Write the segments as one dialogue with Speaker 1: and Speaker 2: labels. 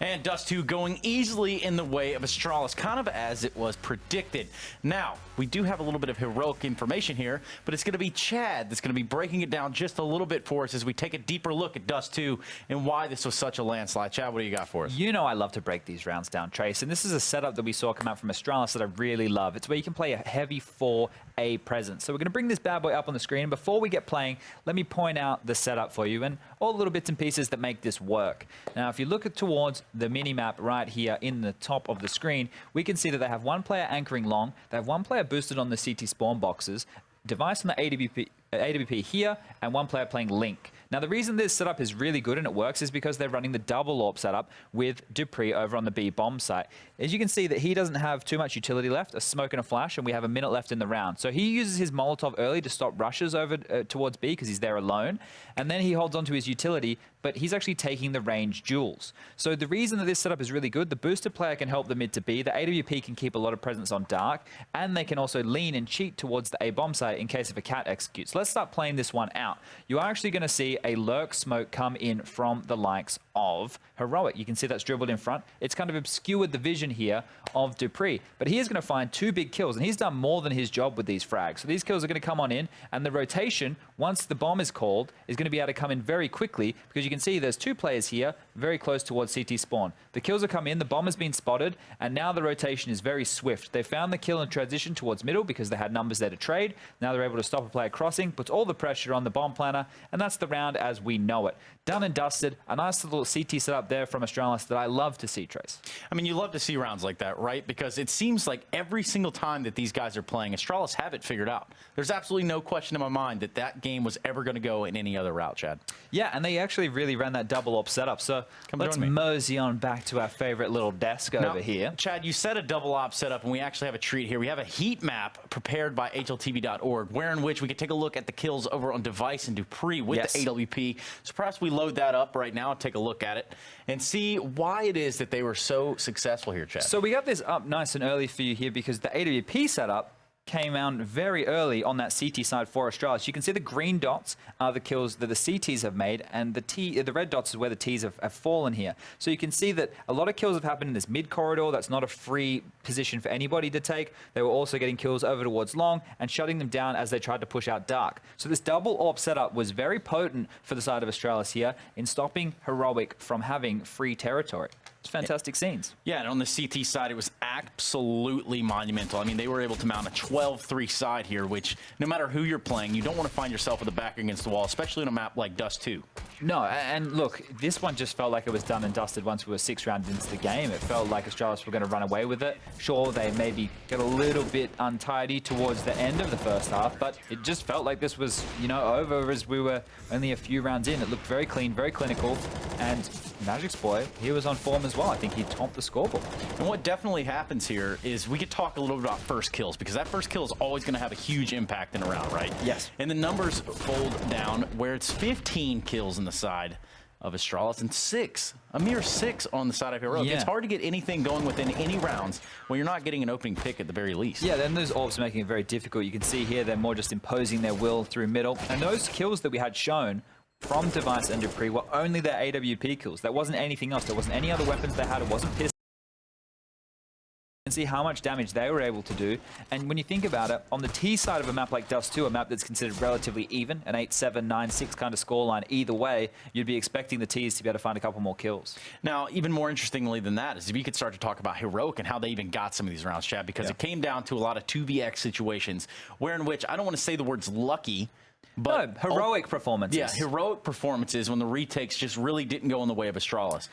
Speaker 1: And Dust 2 going easily in the way of Astralis, kind of as it was predicted. Now, we do have a little bit of heroic information here, but it's going to be Chad that's going to be breaking it down just a little bit for us as we take a deeper look at Dust 2 and why this was such a landslide. Chad, what do you got for us?
Speaker 2: You know I love to break these rounds down, Trace, and this is a setup that we saw come out from Astralis that I really love. It's where you can play a heavy 4A presence. So we're going to bring this bad boy up on the screen. Before we get playing, let me point out the setup for you and all the little bits and pieces that make this work. Now, if you look at towards the mini-map right here in the top of the screen, we can see that they have one player anchoring long, they have one player boosted on the CT spawn boxes, device on the AWP here, and one player playing Link. Now, the reason this setup is really good and it works is because they're running the double AWP setup with Dupree over on the B bomb site. As you can see that he doesn't have too much utility left, a smoke and a flash, and we have a minute left in the round. So he uses his Molotov early to stop rushes over towards B because he's there alone, and then he holds onto his utility, but he's actually taking the range duels. So the reason that this setup is really good, the boosted player can help the mid to B, the AWP can keep a lot of presence on dark, and they can also lean and cheat towards the A bomb site in case of a cat executes. Let's start playing this one out. You are actually going to see a lurk smoke come in from the likes of Heroic. You can see that's dribbled in front. It's kind of obscured the vision here of Dupree, but he is going to find 2 big kills, and he's done more than his job with these frags. So these kills are going to come on in, and the rotation, once the bomb is called, is going to be able to come in very quickly because you can see there's 2 players here very close towards CT spawn. The kills have come in, the bomb has been spotted, and now the rotation is very swift. They found the kill and transition towards middle because they had numbers there to trade. Now they're able to stop a player crossing, puts all the pressure on the bomb planner, and that's the round as we know it. Done and dusted. A nice little CT setup there from Astralis that I love to see, Trace.
Speaker 1: I mean, you love to see rounds like that, right? Because it seems like every single time that these guys are playing, Astralis have it figured out. There's absolutely no question in my mind that that game was ever going to go in any other route, Chad.
Speaker 2: Yeah, and they actually really ran that double AWP setup. So let's mosey on back to our favorite little desk over here.
Speaker 1: Chad, you said a double AWP setup, and we actually have a treat here. We have a heat map prepared by HLTV.org, wherein which we can take a look at the kills over on Device and Dupree with the AWP. So perhaps we load that up right now and take a look at it and see why it is that they were so successful here, Chad.
Speaker 2: So we got this up nice and early for you here because the AWP setup came out very early on that CT side for Astralis. You can see the green dots are the kills that the CTs have made, and the red dots is where the Ts have fallen here. So you can see that a lot of kills have happened in this mid corridor. That's not a free position for anybody to take. They were also getting kills over towards long and shutting them down as they tried to push out dark. So this double AWP setup was very potent for the side of Astralis here in stopping Heroic from having free territory. It's fantastic scenes.
Speaker 1: Yeah, and on the CT side, it was absolutely monumental. I mean, they were able to mount a 12-3 side here, which no matter who you're playing, you don't want to find yourself with the back against the wall, especially on a map like Dust 2.
Speaker 2: No, and look, this one just felt like it was done and dusted once we were 6 rounds into the game. It felt like Astralis were going to run away with it. Sure, they maybe got a little bit untidy towards the end of the first half, but it just felt like this was, you know, over as we were only a few rounds in. It looked very clean, very clinical, and Magic's boy, he was on form as well. I think he topped the scoreboard.
Speaker 1: And what definitely happens here is we could talk a little bit about first kills, because that first kill is always going to have a huge impact in a round, right?
Speaker 2: Yes.
Speaker 1: And the numbers fold down where it's 15 kills on the side of Astralis and a mere 6 on the side of Heroic. Yeah. It's hard to get anything going within any rounds when you're not getting an opening pick at the very least.
Speaker 2: Yeah, then those AWPs making it very difficult. You can see here they're more just imposing their will through middle. And those kills that we had shown from Device and Dupree were only their AWP kills. There wasn't anything else. There wasn't any other weapons they had. It wasn't pistol. And see how much damage they were able to do. And when you think about it, on the T side of a map like Dust 2, a map that's considered relatively even, an 8-7, 9-6 kind of scoreline, either way, you'd be expecting the Ts to be able to find a couple more kills.
Speaker 1: Now, even more interestingly than that is if you could start to talk about Heroic and how they even got some of these rounds, Chad, because it came down to a lot of 2vx situations, where in which, I don't want to say the words lucky, but
Speaker 2: no, heroic performances.
Speaker 1: Yeah, heroic performances when the retakes just really didn't go in the way of Astralis.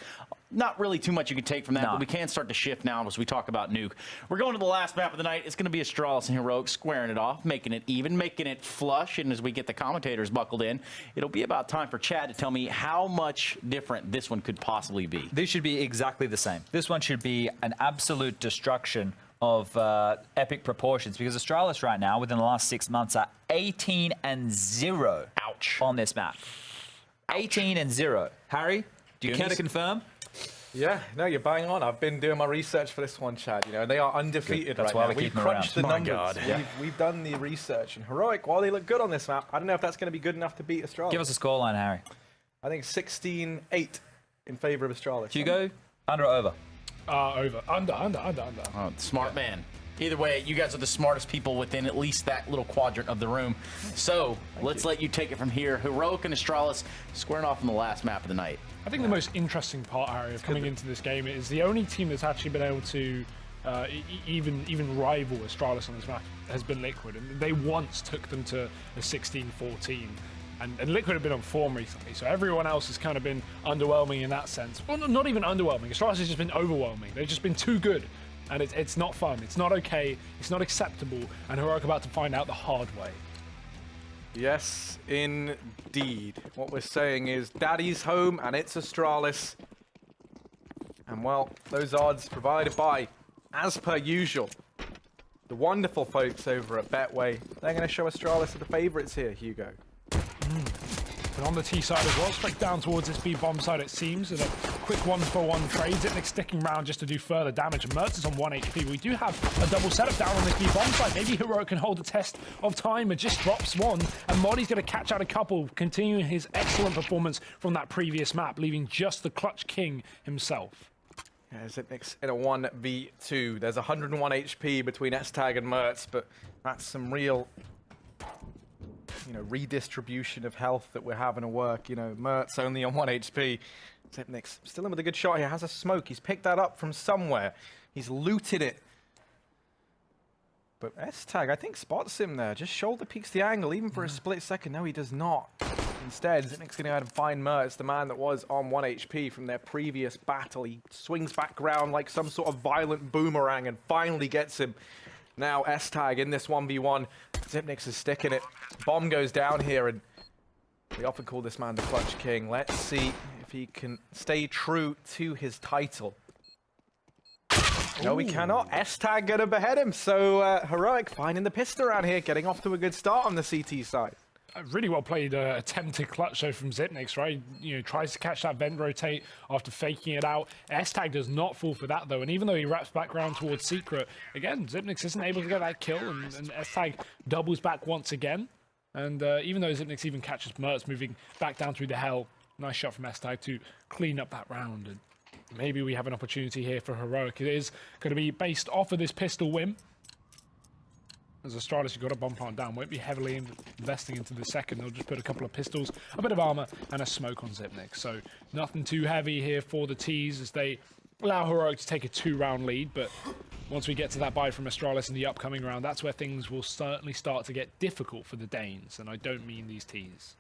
Speaker 1: Not really too much you can take from that, but we can start to shift now as we talk about Nuke. We're going to the last map of the night. It's going to be Astralis and Heroic squaring it off, making it even, making it flush, and as we get the commentators buckled in, it'll be about time for Chad to tell me how much different this one could possibly be.
Speaker 2: This should be exactly the same. This one should be an absolute destruction of epic proportions, because Astralis right now, within the last 6 months, are 18-0 on this map. 18-0. Harry, do you care to confirm?
Speaker 3: Yeah, no, you're bang on. I've been doing my research for this one, Chad. You know, they are undefeated right now. We've crunched the numbers. We've done the research. And Heroic, while they look good on this map, I don't know if that's going to be good enough to beat Astralis.
Speaker 2: Give us a scoreline, Harry.
Speaker 3: I think 16-8 in favor of Astralis.
Speaker 2: Hugo, Under or over?
Speaker 4: Over. Under.
Speaker 1: Oh, smart man. Either way, you guys are the smartest people within at least that little quadrant of the room. So let's let you take it from here. Heroic and Astralis squaring off in the last map of the night.
Speaker 4: I think the most interesting part, Harry, of coming into this game is the only team that's actually been able to even rival Astralis on this map has been Liquid. And they once took them to a 16-14. And Liquid have been on form recently, so everyone else has kind of been underwhelming in that sense. Well, not even underwhelming. Astralis has just been overwhelming. They've just been too good. And it's not fun, it's not okay, it's not acceptable, and Heroic about to find out the hard way.
Speaker 3: Yes, indeed. What we're saying is Daddy's home, and it's Astralis. And well, those odds provided by, as per usual, the wonderful folks over at Betway. They're going to show Astralis are the favourites here, Hugo.
Speaker 4: But on the T side as well, straight down towards this B bomb side it seems, with a quick 1-for-1 trade. Zipnik sticking around just to do further damage. Mertz is on 1 HP. We do have a double setup down on this B bomb side. Maybe Heroic can hold a test of time. It just drops one, and Moddy's going to catch out a couple, continuing his excellent performance from that previous map, leaving just the Clutch King himself.
Speaker 3: Yeah, Zipnik's in a 1v2. There's 101 HP between S-Tag and Mertz, but that's some real, redistribution of health that we're having to work. Mertz only on 1 HP. Zipnik's still in with a good shot here. Has a smoke. He's picked that up from somewhere. He's looted it. But S-Tag, I think, spots him there. Just shoulder peeks the angle, even for a split second. No, he does not. Instead, Zipnik's going to go ahead and find Mertz, the man that was on 1 HP from their previous battle. He swings back around like some sort of violent boomerang and finally gets him. Now S-Tag in this 1v1. Zipnik's is sticking it. Bomb goes down here, and we often call this man the Clutch King. Let's see if he can stay true to his title. No, we cannot. S-Tag gonna behead him, so Heroic finding the pistol around here, getting off to a good start on the CT side.
Speaker 4: A really well played attempted clutch though from Zipnik, right? Tries to catch that vent rotate after faking it out. S-Tag does not fall for that though, and even though he wraps back around towards Secret, again, Zipnik isn't able to get that kill, and S-Tag doubles back once again. And even though Zipnik even catches Mertz moving back down through the hell, nice shot from S-Tag to clean up that round. And maybe we have an opportunity here for Heroic. It is going to be based off of this pistol win. As Astralis, you've got a bomb plant down, won't be heavily investing into the second. They'll just put a couple of pistols, a bit of armor, and a smoke on Zipnik. So nothing too heavy here for the T's as they allow Heroic to take a 2-round lead. But once we get to that buy from Astralis in the upcoming round, that's where things will certainly start to get difficult for the Danes. And I don't mean these T's.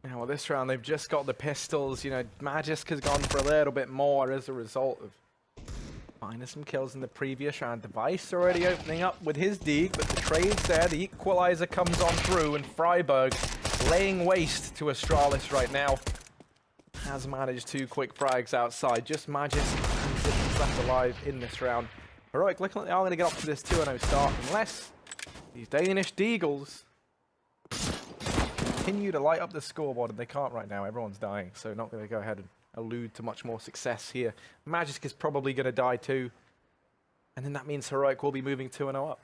Speaker 3: Now, well, this round, they've just got the pistols. Magisk has gone for a little bit more as a result of finding some kills in the previous round. Device already opening up with his dig, but the trade's there. The equalizer comes on through, and Freiburg laying waste to Astralis right now. Has managed 2 quick frags outside. Just Magisk and Zipnik's left alive in this round. Heroic looking like they are going to get up to this 2-0 start, unless these Danish Deagles continue to light up the scoreboard, and they can't right now. Everyone's dying, so not going to go ahead and allude to much more success here. Magisk is probably going to die too, and then that means Heroic will be moving 2-0 up.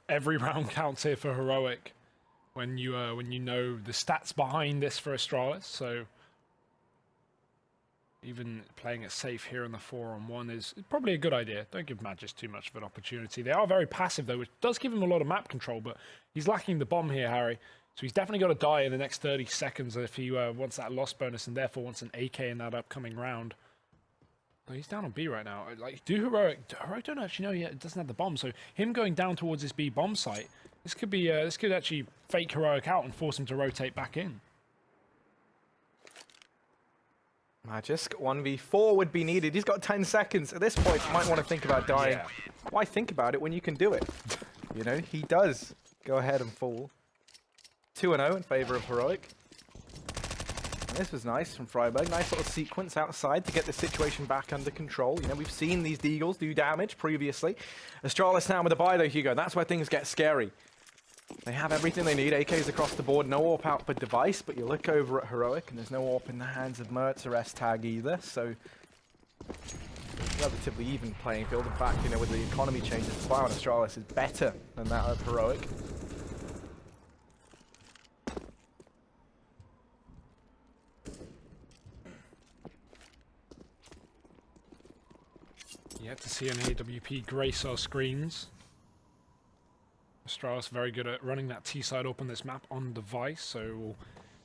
Speaker 4: Every round counts here for Heroic when you know the stats behind this for Astralis. So even playing it safe here on the 4-on-1 is probably a good idea. Don't give Magisk too much of an opportunity. They are very passive though, which does give him a lot of map control, but he's lacking the bomb here, Harry. So he's definitely got to die in the next 30 seconds if he wants that loss bonus and therefore wants an AK in that upcoming round. But he's down on B right now. Like, Heroic don't actually know yet. It doesn't have the bomb. So him going down towards this B bomb site, this could actually fake Heroic out and force him to rotate back in.
Speaker 3: Magisk 1v4 would be needed. He's got 10 seconds. At this point, you might want to think about dying. Yeah. Why think about it when you can do it? He does go ahead and fall. 2-0 in favor of Heroic. And this was nice from Freiburg. Nice little sequence outside to get the situation back under control. We've seen these Deagles do damage previously. Astralis now with a buy though, Hugo. That's where things get scary. They have everything they need. AKs across the board. No AWP out for Device, but you look over at Heroic and there's no AWP in the hands of Mertz or S-Tag either. So relatively even playing field. In fact, with the economy changes, the buy on Astralis is better than that of Heroic.
Speaker 4: Yet to see an AWP grace our screens. Astralis very good at running that T-side up on this map on device, so we'll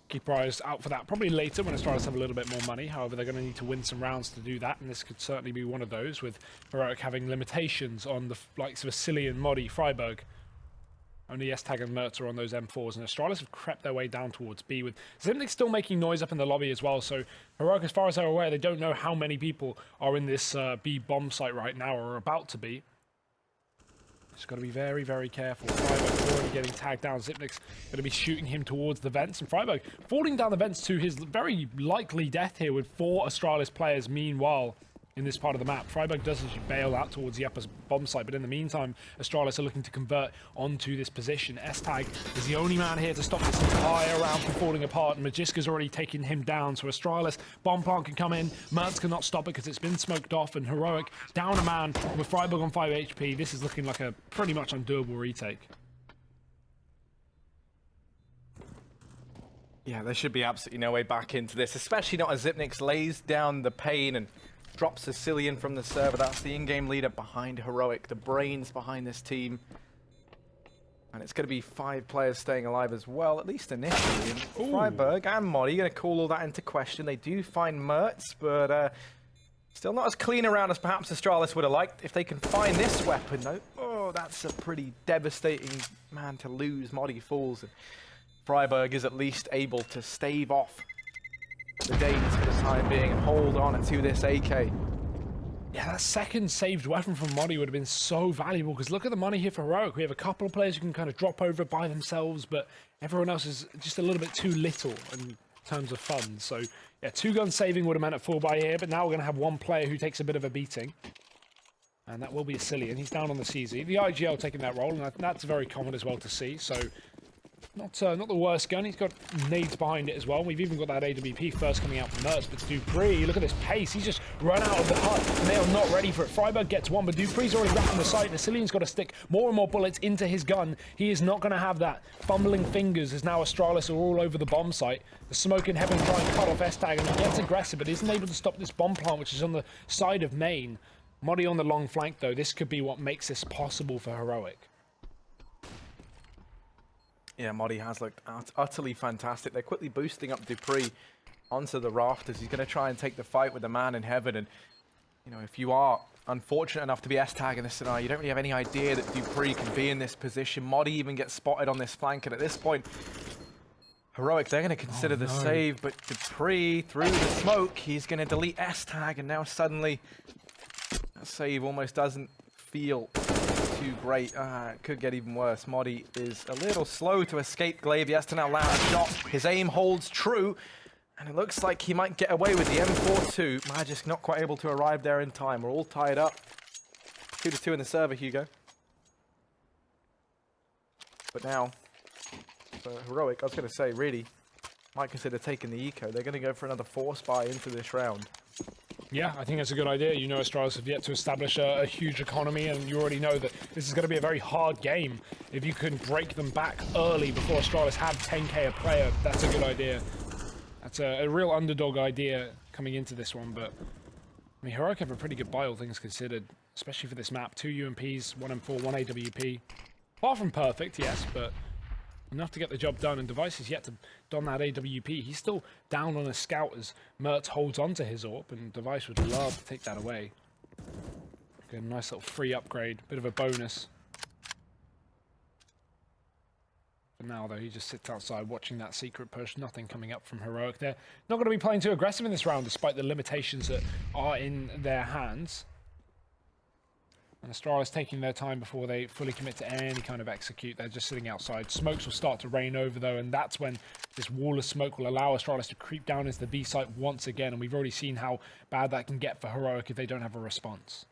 Speaker 4: keep our eyes out for that. Probably later when Astralis have a little bit more money. However, they're going to need to win some rounds to do that, and this could certainly be one of those, with Heroic having limitations on the likes of Vasilian, Modi, Freiburg. Only S-Tag and Mertz are on those M4s, and Astralis have crept their way down towards B, with Zimnik still making noise up in the lobby as well, so Heroic, as far as they're aware, they don't know how many people are in this B bomb site right now, or are about to be. Just got to be very, very careful. Freiburg's already getting tagged down. Zipnik's going to be shooting him towards the vents, and Freiburg falling down the vents to his very likely death here with 4 Astralis players meanwhile in this part of the map. Freiburg does actually bail out towards the upper bomb site, but in the meantime, Astralis are looking to convert onto this position. S-Tag is the only man here to stop this entire round from falling apart, and Magiska's already taken him down, so Astralis, bomb plant can come in, Mertz cannot stop it because it's been smoked off, and Heroic down a man with Freiburg on 5 HP. This is looking like a pretty much undoable retake.
Speaker 3: Yeah, there should be absolutely no way back into this, especially not as Zipnix lays down the pain and drops Sicilian from the server. That's the in-game leader behind Heroic, the brains behind this team. And it's going to be 5 players staying alive as well, at least initially. And Freiburg and Modi going to call all that into question. They do find Mertz, but still not as clean around as perhaps Astralis would have liked. If they can find this weapon, though, oh, that's a pretty devastating man to lose. Modi falls, and Freiburg is at least able to stave off the Danes for the time being and hold on to this AK.
Speaker 4: Yeah, that second saved weapon from Modi would have been so valuable, because look at the money here for Heroic. We have a couple of players who can kind of drop over by themselves, but everyone else is just a little bit too little in terms of funds. So, yeah, 2 gun saving would have meant a 4x here, but now we're going to have one player who takes a bit of a beating. And that will be Asilian. He's down on the CZ. The IGL taking that role, and that's very common as well to see. So, not the worst gun. He's got nades behind it as well. We've even got that AWP first coming out from Mertz, but Dupree, look at this pace. He's just run out of the hut, and they are not ready for it. Freiburg gets one, but Dupree's already wrapping the sight, and Asilian's got to stick more and more bullets into his gun. He is not going to have that. Fumbling fingers as now Astralis are all over the bomb site. The smoke in heaven trying to cut off S-Tag, and he gets aggressive, but isn't able to stop this bomb plant, which is on the side of main. Modi on the long flank, though. This could be what makes this possible for Heroic.
Speaker 3: Yeah, Modi has looked utterly fantastic. They're quickly boosting up Dupree onto the rafters. He's going to try and take the fight with the man in heaven. And, you know, if you are unfortunate enough to be S-Tag in this scenario, you don't really have any idea that Dupree can be in this position. Modi even gets spotted on this flank. And at this point, Heroic, they're going to consider the save. But Dupree, through the smoke, he's going to delete S-Tag. And now suddenly, that save almost doesn't feel too great. It could get even worse. Modi is a little slow to escape Glaive. He has to now land a shot. His aim holds true, and it looks like he might get away with the M42. Magisk not quite able to arrive there in time. We're all tied up. 2-2 in the server, Hugo. But now, for Heroic, I was going to say, really, might consider taking the eco. They're going to go for another force buy into this round.
Speaker 4: Yeah, I think that's a good idea. You know, Astralis have yet to establish a huge economy, and you already know that this is going to be a very hard game. If you can break them back early before Astralis have 10k a player, that's a good idea. That's a real underdog idea coming into this one, but I mean, Heroic have a pretty good buy, all things considered, especially for this map. 2 UMPs, 1 M4, 1 AWP. Far from perfect, yes, but enough to get the job done, and Device is yet to don that AWP. He's still down on a scout as Mertz holds on to his AWP, and Device would love to take that away. Get a nice little free upgrade, bit of a bonus. For now, though, he just sits outside watching that secret push. Nothing coming up from Heroic. They're not going to be playing too aggressive in this round, despite the limitations that are in their hands. And Astralis taking their time before they fully commit to any kind of execute. They're just sitting outside. Smokes will start to rain over, though, and that's when this wall of smoke will allow Astralis to creep down into the B site once again, and we've already seen how bad that can get for Heroic if they don't have a response.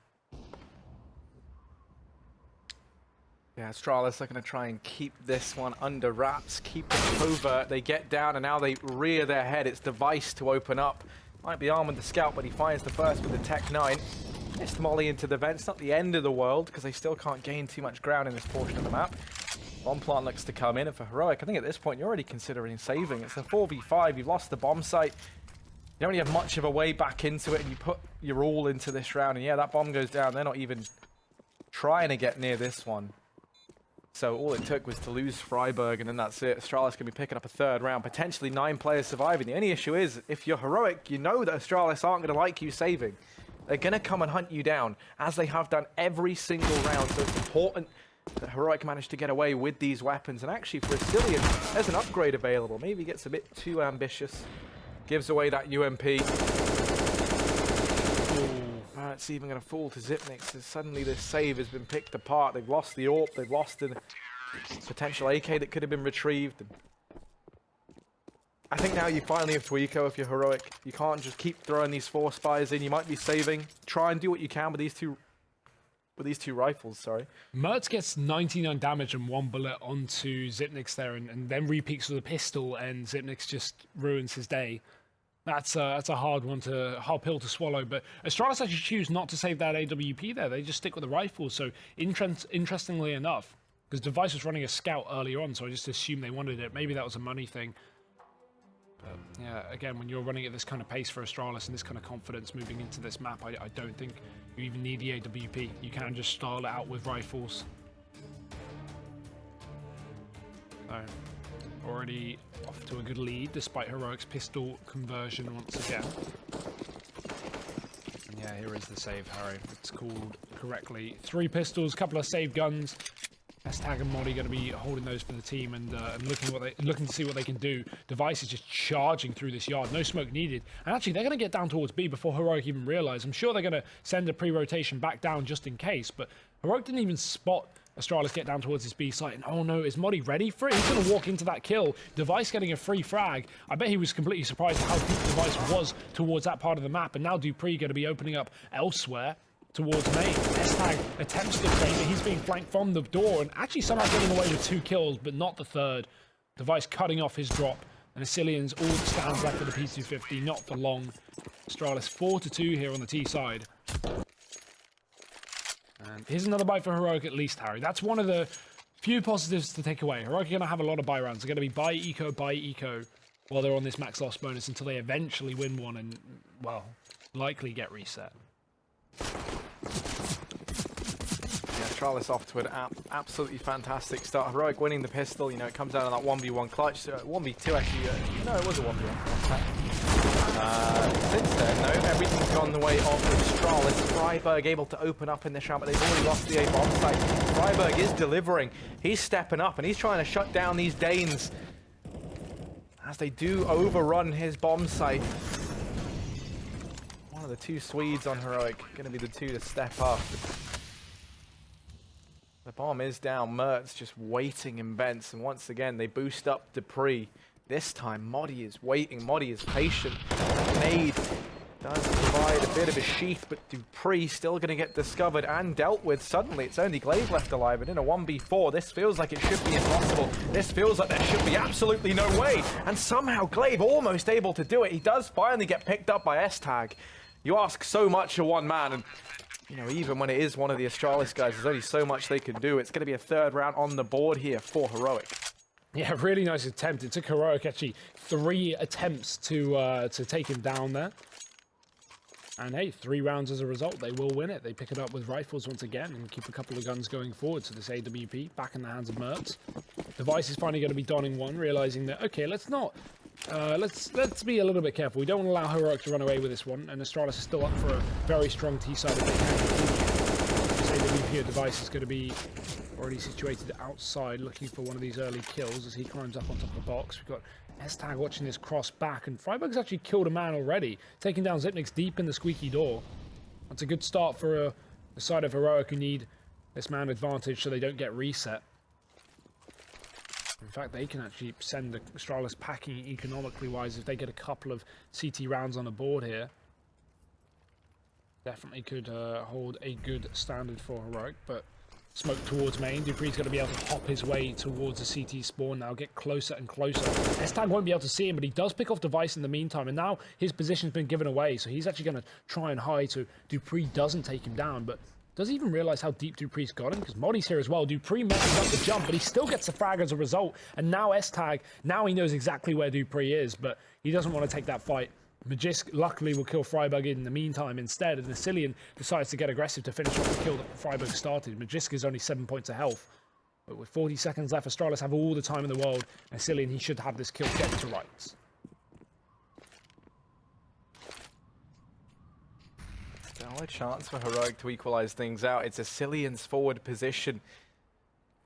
Speaker 3: Yeah, Astralis are going to try and keep this one under wraps, keep it covert. They get down, and now they rear their head. It's Device to open up. Might be armed with the scout, but he finds the first with the Tech 9. Missed Molly into the vents. Not the end of the world, because they still can't gain too much ground in this portion of the map. Bomb plant looks to come in, and for Heroic, I think at this point you're already considering saving. It's a 4v5. You've lost the bomb site. don't really have much of a way back into it, and you put your all into this round. And yeah, that bomb goes down. They're not even trying to get near this one. So all it took was to lose Freiburg, and then that's it. Astralis can be picking up a third round, potentially 9 players surviving. The only issue is, if you're heroic, you know that Astralis aren't going to like you saving. They're going to come and hunt you down, as they have done every single round. So it's important that Heroic managed to get away with these weapons. And actually, for Astillion, there's an upgrade available. Maybe he gets a bit too ambitious. Gives away that UMP. It's even going to fall to Zipnix as suddenly this save has been picked apart. They've lost the AWP, they've lost a potential AK that could have been retrieved. And I think now you finally have to eco if you're Heroic. You can't just keep throwing these 4 spies in. You might be saving. Try and do what you can with these two rifles, sorry.
Speaker 4: Mertz gets 99 damage and 1 bullet onto Zipnix there, and then repeats with a pistol, and Zipnix just ruins his day. That's a hard pill to swallow, but Astralis actually choose not to save that AWP there. They just stick with the rifle. So interestingly enough, because Device was running a scout earlier on, so I just assumed they wanted it. Maybe that was a money thing. But yeah, again, when you're running at this kind of pace for Astralis and this kind of confidence moving into this map, I don't think you even need the AWP. You can just style it out with rifles. So, already off to a good lead, despite Heroic's pistol conversion once again. And yeah, here is the save, Harry. It's called correctly. 3 pistols, couple of save guns. Stag and Molly going to be holding those for the team and looking to see what they can do. Device is just charging through this yard. No smoke needed. And actually, they're going to get down towards B before Heroic even realize. I'm sure they're going to send a pre-rotation back down just in case, but Heroic didn't even spot Astralis get down towards his B site, and oh no, is Modi ready for it? He's going to walk into that kill. Device getting a free frag. I bet he was completely surprised at how deep Device was towards that part of the map, and now Dupree going to be opening up elsewhere towards main. S-Tag attempts to trade, but he's being flanked from the door, and actually somehow getting away with 2 kills, but not the third. Device cutting off his drop, and Astillions all stands left for the P250, not for long. Astralis 4-2 here on the T side. And here's another buy for Heroic at least, Harry. That's one of the few positives to take away. Heroic are going to have a lot of buy rounds. They're going to be buy eco while they're on this max loss bonus until they eventually win one and, well, likely get reset.
Speaker 3: Yeah, Astralis off to an absolutely fantastic start. Heroic winning the pistol. You know, it comes down to that 1v1 clutch. 1v2 actually. No, it was a 1v1. Since then, though, everything's gone the way of Astralis. Freiburg able to open up in this round, but they've already lost the A bomb site. Freiburg is delivering. He's stepping up, and he's trying to shut down these Danes as they do overrun his bomb site. One of the 2 Swedes on Heroic going to be the 2 to step up. The bomb is down. Mertz just waiting in vents, and once again they boost up Dupree. This time, Modi is waiting. Modi is patient. Nade does provide a bit of a sheath, but Dupree still going to get discovered and dealt with. Suddenly, it's only Glaive left alive, and in a 1v4, this feels like it should be impossible. This feels like there should be absolutely no way. And somehow, Glaive almost able to do it. He does finally get picked up by S-Tag. You ask so much of one man, and you know, even when it is one of the Astralis guys, there's only so much they can do. It's going to be a 3rd round on the board here for Heroic.
Speaker 4: Yeah, really nice attempt. It took Heroic actually 3 attempts to take him down there. And hey, 3 rounds as a result. They will win it. They pick it up with rifles once again and keep a couple of guns going forward. So this AWP back in the hands of Mertz. Device is finally going to be donning one, realizing that, okay, let's be a little bit careful. We don't want to allow Heroic to run away with this one. And Astralis is still up for a very strong T side if they can. This AWP Device is going to be already situated outside, looking for one of these early kills as he climbs up on top of the box. We've got S-Tag watching this cross back, and Freiburg's actually killed a man already, taking down Zipnix deep in the squeaky door. That's a good start for the side of Heroic who need this man advantage so they don't get reset. In fact, they can actually send the Astralis packing economically wise if they get a couple of CT rounds on the board here. Definitely could hold a good standard for Heroic, but smoke towards main. Dupree's going to be able to hop his way towards the CT spawn now, get closer and closer. S-Tag won't be able to see him, but he does pick off Device in the meantime, and now his position's been given away, so he's actually going to try and hide so Dupree doesn't take him down, but does he even realize how deep Dupree's got him? Because Modi's here as well. Dupree messes up the jump, but he still gets the frag as a result, and now S-Tag, now he knows exactly where Dupree is, but he doesn't want to take that fight Magisk luckily will kill Freiburg in the meantime instead, and Asilian decides to get aggressive to finish off the kill that Freiburg started. Magisk is only 7 points of health, but with 40 seconds left, Astralis have all the time in the world. Asilian, he should have this kill get to rights.
Speaker 3: Still a chance for Heroic to equalize things out. It's Asilian's forward position.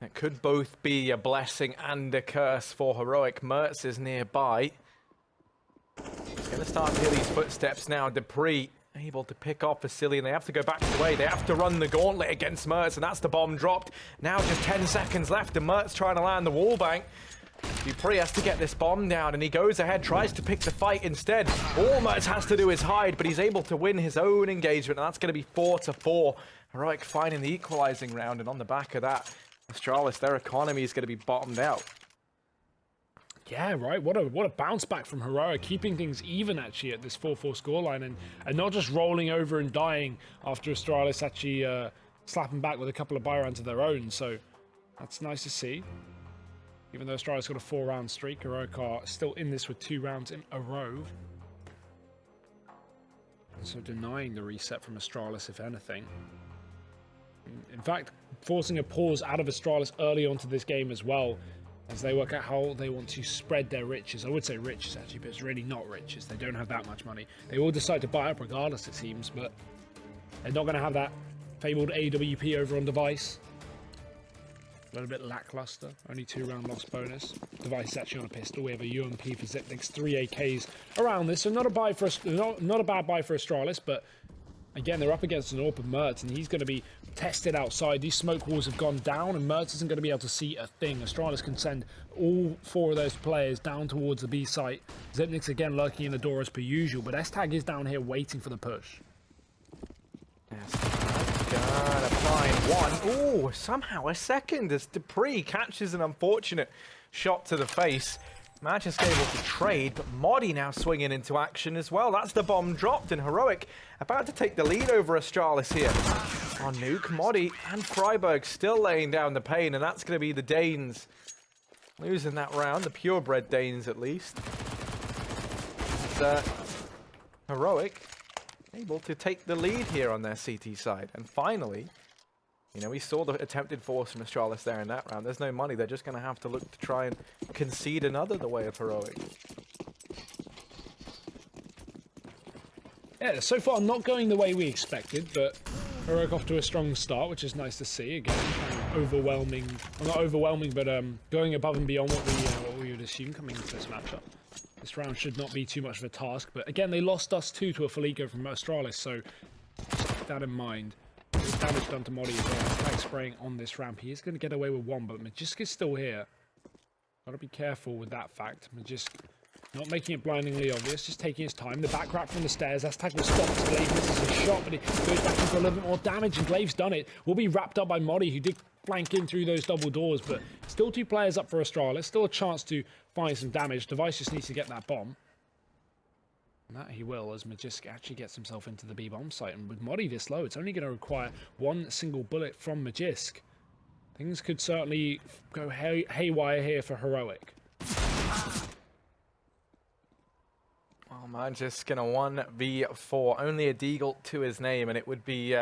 Speaker 3: It could both be a blessing and a curse for Heroic. Mertz is nearby. He's going to start to hear these footsteps now. Dupree able to pick off Asilian. They have to go back the way. They have to run the gauntlet against Mertz, and that's the bomb dropped. Now just 10 seconds left, and Mertz trying to land the wall bank. Dupree has to get this bomb down, and he goes ahead, tries to pick the fight instead. All Mertz has to do is hide, but he's able to win his own engagement, and that's going to be 4-4. Heroic finding the equalizing round, and on the back of that, Astralis, their economy is going to be bottomed out.
Speaker 4: Yeah, right. What a bounce back from Heroic, keeping things even actually at this 4-4 scoreline, and not just rolling over and dying after Astralis actually slapping back with a couple of buy rounds of their own. So that's nice to see. Even though Astralis got a 4-round streak, Heroic are still in this with 2 rounds in a row. So denying the reset from Astralis, if anything. In fact, forcing a pause out of Astralis early onto this game as well, as they work out how they want to spread their riches. I would say riches actually, but it's really not riches. They don't have that much money. They all decide to buy up regardless, it seems, but they're not going to have that fabled AWP over on Device. A little bit lackluster. Only 2-round loss bonus. Device is actually on a pistol. We have a UMP for Zipnik's, 3 AKs around this. So not a bad buy for Astralis, but again, they're up against an AWP of Mertz, and he's going to be tested outside. These smoke walls have gone down, and Mertz isn't going to be able to see a thing. Astralis can send all 4 of those players down towards the B site. Zipnik's again lurking in the door as per usual, but S-Tag is down here waiting for the push.
Speaker 3: Yes, gonna find one. Oh, somehow a second as Dupree catches an unfortunate shot to the face. Magisk able to trade, but Modi now swinging into action as well. That's the bomb dropped, and Heroic about to take the lead over Astralis here. On Nuke, Modi and Freiburg still laying down the pain, and that's going to be the Danes losing that round, the purebred Danes at least. Heroic able to take the lead here on their CT side, and finally, you know, we saw the attempted force from Astralis there in that round. There's no money. They're just going to have to look to try and concede another the way of Heroic.
Speaker 4: Yeah, so far not going the way we expected, but Heroic off to a strong start, which is nice to see. Again, kind of overwhelming, well, not overwhelming, but going above and beyond what we would assume coming into this matchup. This round should not be too much of a task, but again, they lost us too to a Felico from Astralis, so just keep that in mind. There's damage done to Modi as well. Tag spraying on this ramp. He is going to get away with one, but Magisk is still here. Got to be careful with that fact. Magisk not making it blindingly obvious, just taking his time. The back wrap from the stairs. S-Tag will stop. Glaive misses his shot, but he goes back in for a little bit more damage, and Glaive's done it. Will be wrapped up by Modi, who did flank in through those double doors, but still 2 players up for Astralis. Still a chance to find some damage. Device just needs to get that bomb. And that he will, as Magisk actually gets himself into the B-bomb site. And with Modi this low, it's only going to require 1 single bullet from Magisk. Things could certainly go haywire here for Heroic.
Speaker 3: Well, Magisk going to 1v4. Only a Deagle to his name, and it would be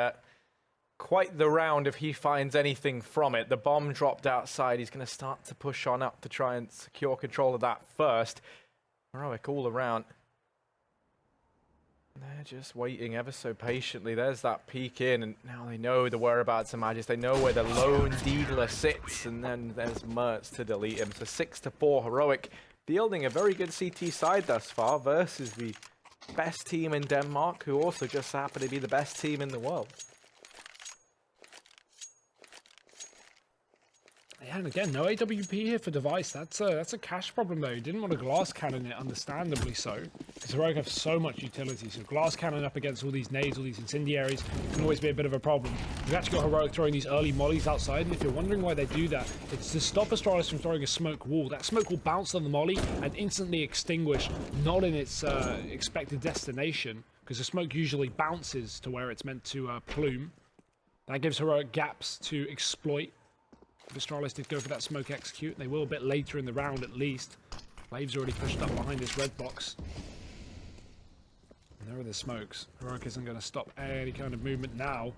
Speaker 3: quite the round if he finds anything from it. The bomb dropped outside. He's going to start to push on up to try and secure control of that first. Heroic all around. They're just waiting ever so patiently. There's that peek in, and now they know the whereabouts of Magisk. They know where the lone Deagler sits, and then there's Mertz to delete him. So 6-4 Heroic, fielding a very good CT side thus far versus the best team in Denmark, who also just happen to be the best team in the world.
Speaker 4: Yeah, and again, no AWP here for Device. That's a cash problem though. He didn't want to glass cannon it, understandably so, because Heroic have so much utility. So glass cannon up against all these nades, all these incendiaries, can always be a bit of a problem. We've actually got Heroic throwing these early mollies outside, and if you're wondering why they do that, it's to stop Astralis from throwing a smoke wall. That smoke will bounce on the molly and instantly extinguish, not in its expected destination, because the smoke usually bounces to where it's meant to plume. That gives Heroic gaps to exploit. Astralis did go for that smoke execute. They will a bit later in the round at least. Glaive's already pushed up behind this red box. There are the smokes. Heroic isn't going to stop any kind of movement now.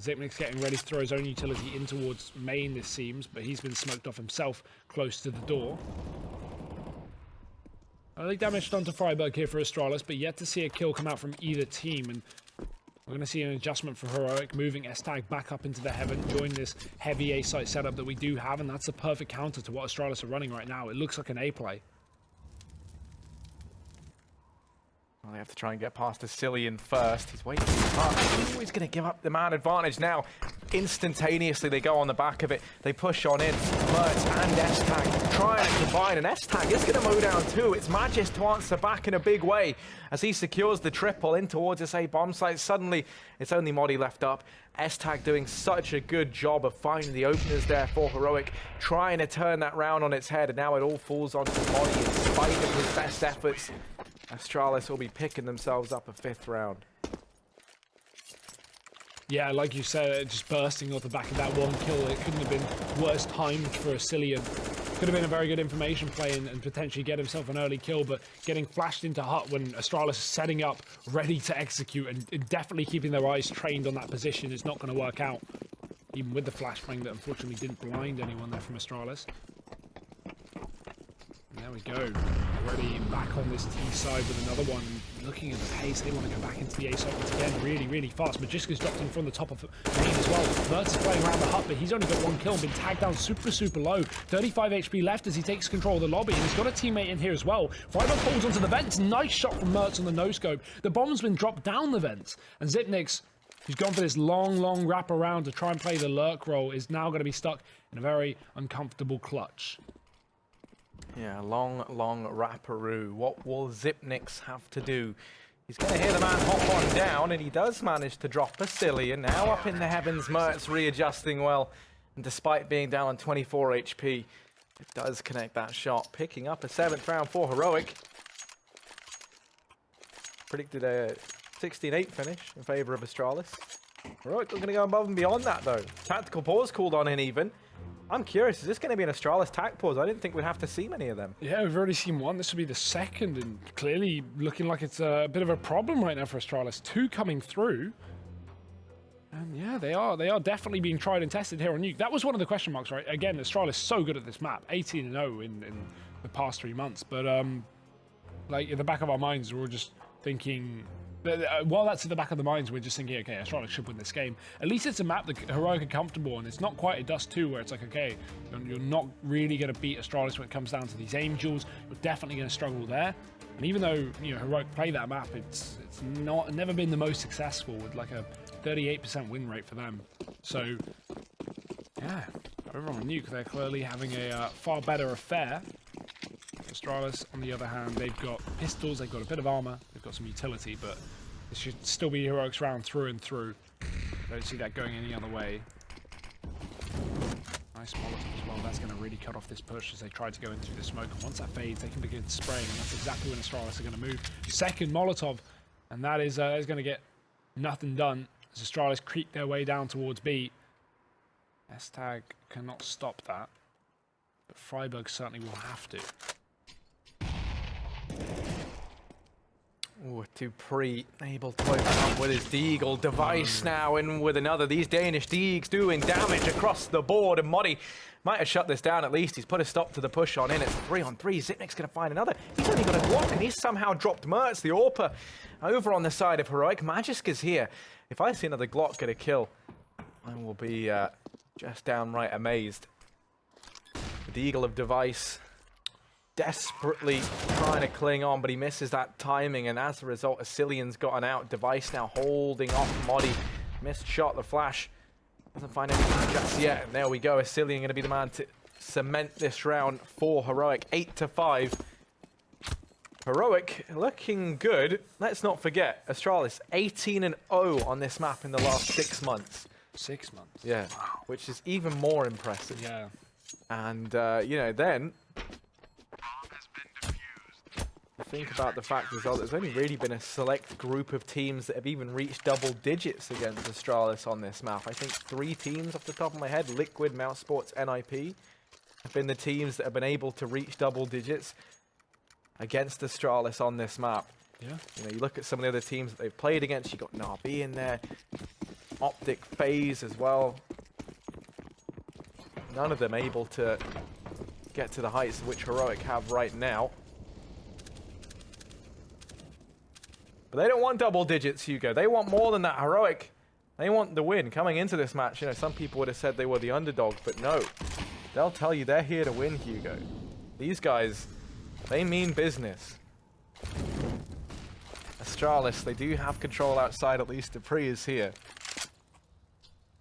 Speaker 4: Zipnik's getting ready to throw his own utility in towards main, this seems, but he's been smoked off himself close to the door. Early damage done to Freiburg here for Astralis, but yet to see a kill come out from either team. And we're going to see an adjustment for Heroic, moving S-Tag back up into the heaven, join this heavy A-site setup that we do have, and that's the perfect counter to what Astralis are running right now. It looks like an A-play.
Speaker 3: Well, they have to try and get past Asilian first. He's waiting too much. He's going to give up the man advantage now. Instantaneously, they go on the back of it. They push on in. Mertz and S-Tag trying to combine, and S-Tag is going to mow down too. It's Magis to answer back in a big way as he secures the triple in towards this A bomb site. Suddenly, it's only Modi left up. S-Tag doing such a good job of finding the openers there for Heroic, trying to turn that round on its head, and now it all falls onto Modi in spite of his best efforts. Astralis will be picking themselves up a 5th round.
Speaker 4: Yeah, like you said, just bursting off the back of that one kill. It couldn't have been worse timed for Asilian. Could have been a very good information play and potentially get himself an early kill, but getting flashed into hut when Astralis is setting up, ready to execute, and definitely keeping their eyes trained on that position is not going to work out. Even with the flashbang that unfortunately didn't blind anyone there from Astralis. There we go. Already back on this T side with another one. Looking at the pace, they want to go back into the A side once again really, really fast. Magiska's dropped in from the top of main as well. Mertz is playing around the hut, but he's only got 1 kill and been tagged down super, super low. 35 HP left as he takes control of the lobby, and he's got a teammate in here as well. Freiburg falls onto the vents. Nice shot from Mertz on the no-scope. The bomb's been dropped down the vents, and Zipnik's, who's gone for this long wrap around to try and play the lurk role, is now going to be stuck in a very uncomfortable clutch.
Speaker 3: Yeah, long wraparoo. What will Zipnix have to do? He's going to hear the man hop on down, and he does manage to drop Asilian. Now up in the heavens, Mertz readjusting well. And despite being down on 24 HP, it does connect that shot, picking up a 7th round for Heroic. Predicted a 16-8 finish in favor of Astralis. Heroic are going to go above and beyond that, though. Tactical pause called on in even. I'm curious, is this going to be an Astralis tac pause? I didn't think we'd have to see many of them.
Speaker 4: Yeah, we've already seen one. This will be the second, and clearly looking like it's a bit of a problem right now for Astralis. 2 coming through. And yeah, they are definitely being tried and tested here on Nuke. That was one of the question marks, right? Again, Astralis so good at this map. 18-0 in the past 3 months. But like in the back of our minds, we're just thinking... While that's in the back of the minds, we're just thinking, okay, Astralis should win this game. At least it's a map that Heroic are comfortable on. It's not quite a Dust 2 where it's like, okay, you're not really going to beat Astralis when it comes down to these aim duels. You're definitely going to struggle there. And even though, you know, Heroic play that map, it's never been the most successful with like a 38% win rate for them. So, yeah, over on Nuke, they're clearly having a far better affair. Astralis, on the other hand, they've got pistols, they've got a bit of armor, they've got some utility, but this should still be Heroic's round through and through. I don't see that going any other way. Nice Molotov as well. That's going to really cut off this push as they try to go in through the smoke. And once that fades, they can begin spraying, and that's exactly when Astralis are going to move. Second Molotov, and that is going to get nothing done as Astralis creep their way down towards B. S-Tag cannot stop that, but Freiburg certainly will have to.
Speaker 3: Ooh, Dupree able to open up with his Deagle device now in with another. These Danish Deags doing damage across the board, and Modi might have shut this down at least. He's put a stop to the push on in. It's 3-on-3. Zipnik's going to find another. He's only got a Glock, and he's somehow dropped Mertz, the AWPer, over on the side of Heroic. Magiska's here. If I see another Glock get a kill, I will be just downright amazed. The Deagle of device desperately trying to cling on, but he misses that timing, and as a result, Asilian's gotten out. Device now holding off Modi. Missed shot, the flash. Doesn't find anything just yet, and there we go. Asilian going to be the man to cement this round for Heroic. 8-5. Heroic looking good. Let's not forget, Astralis 18-0 on this map in the last 6 months.
Speaker 4: 6 months?
Speaker 3: Yeah, wow. Which is even more impressive.
Speaker 4: Yeah.
Speaker 3: And, you know, then... think about the fact as well, there's only really been a select group of teams that have even reached double digits against Astralis on this map. I think 3 teams off the top of my head, Liquid, Mouse Sports, NIP, have been the teams that have been able to reach double digits against Astralis on this map.
Speaker 4: Yeah.
Speaker 3: You know, you look at some of the other teams that they've played against. You got Navi in there, Optic, FaZe as well. None of them able to get to the heights which Heroic have right now. But they don't want double digits, Hugo. They want more than that. Heroic, they want the win. Coming into this match, you know, some people would have said they were the underdog, but no. They'll tell you they're here to win, Hugo. These guys, they mean business. Astralis, they do have control outside, at least Dupree is here.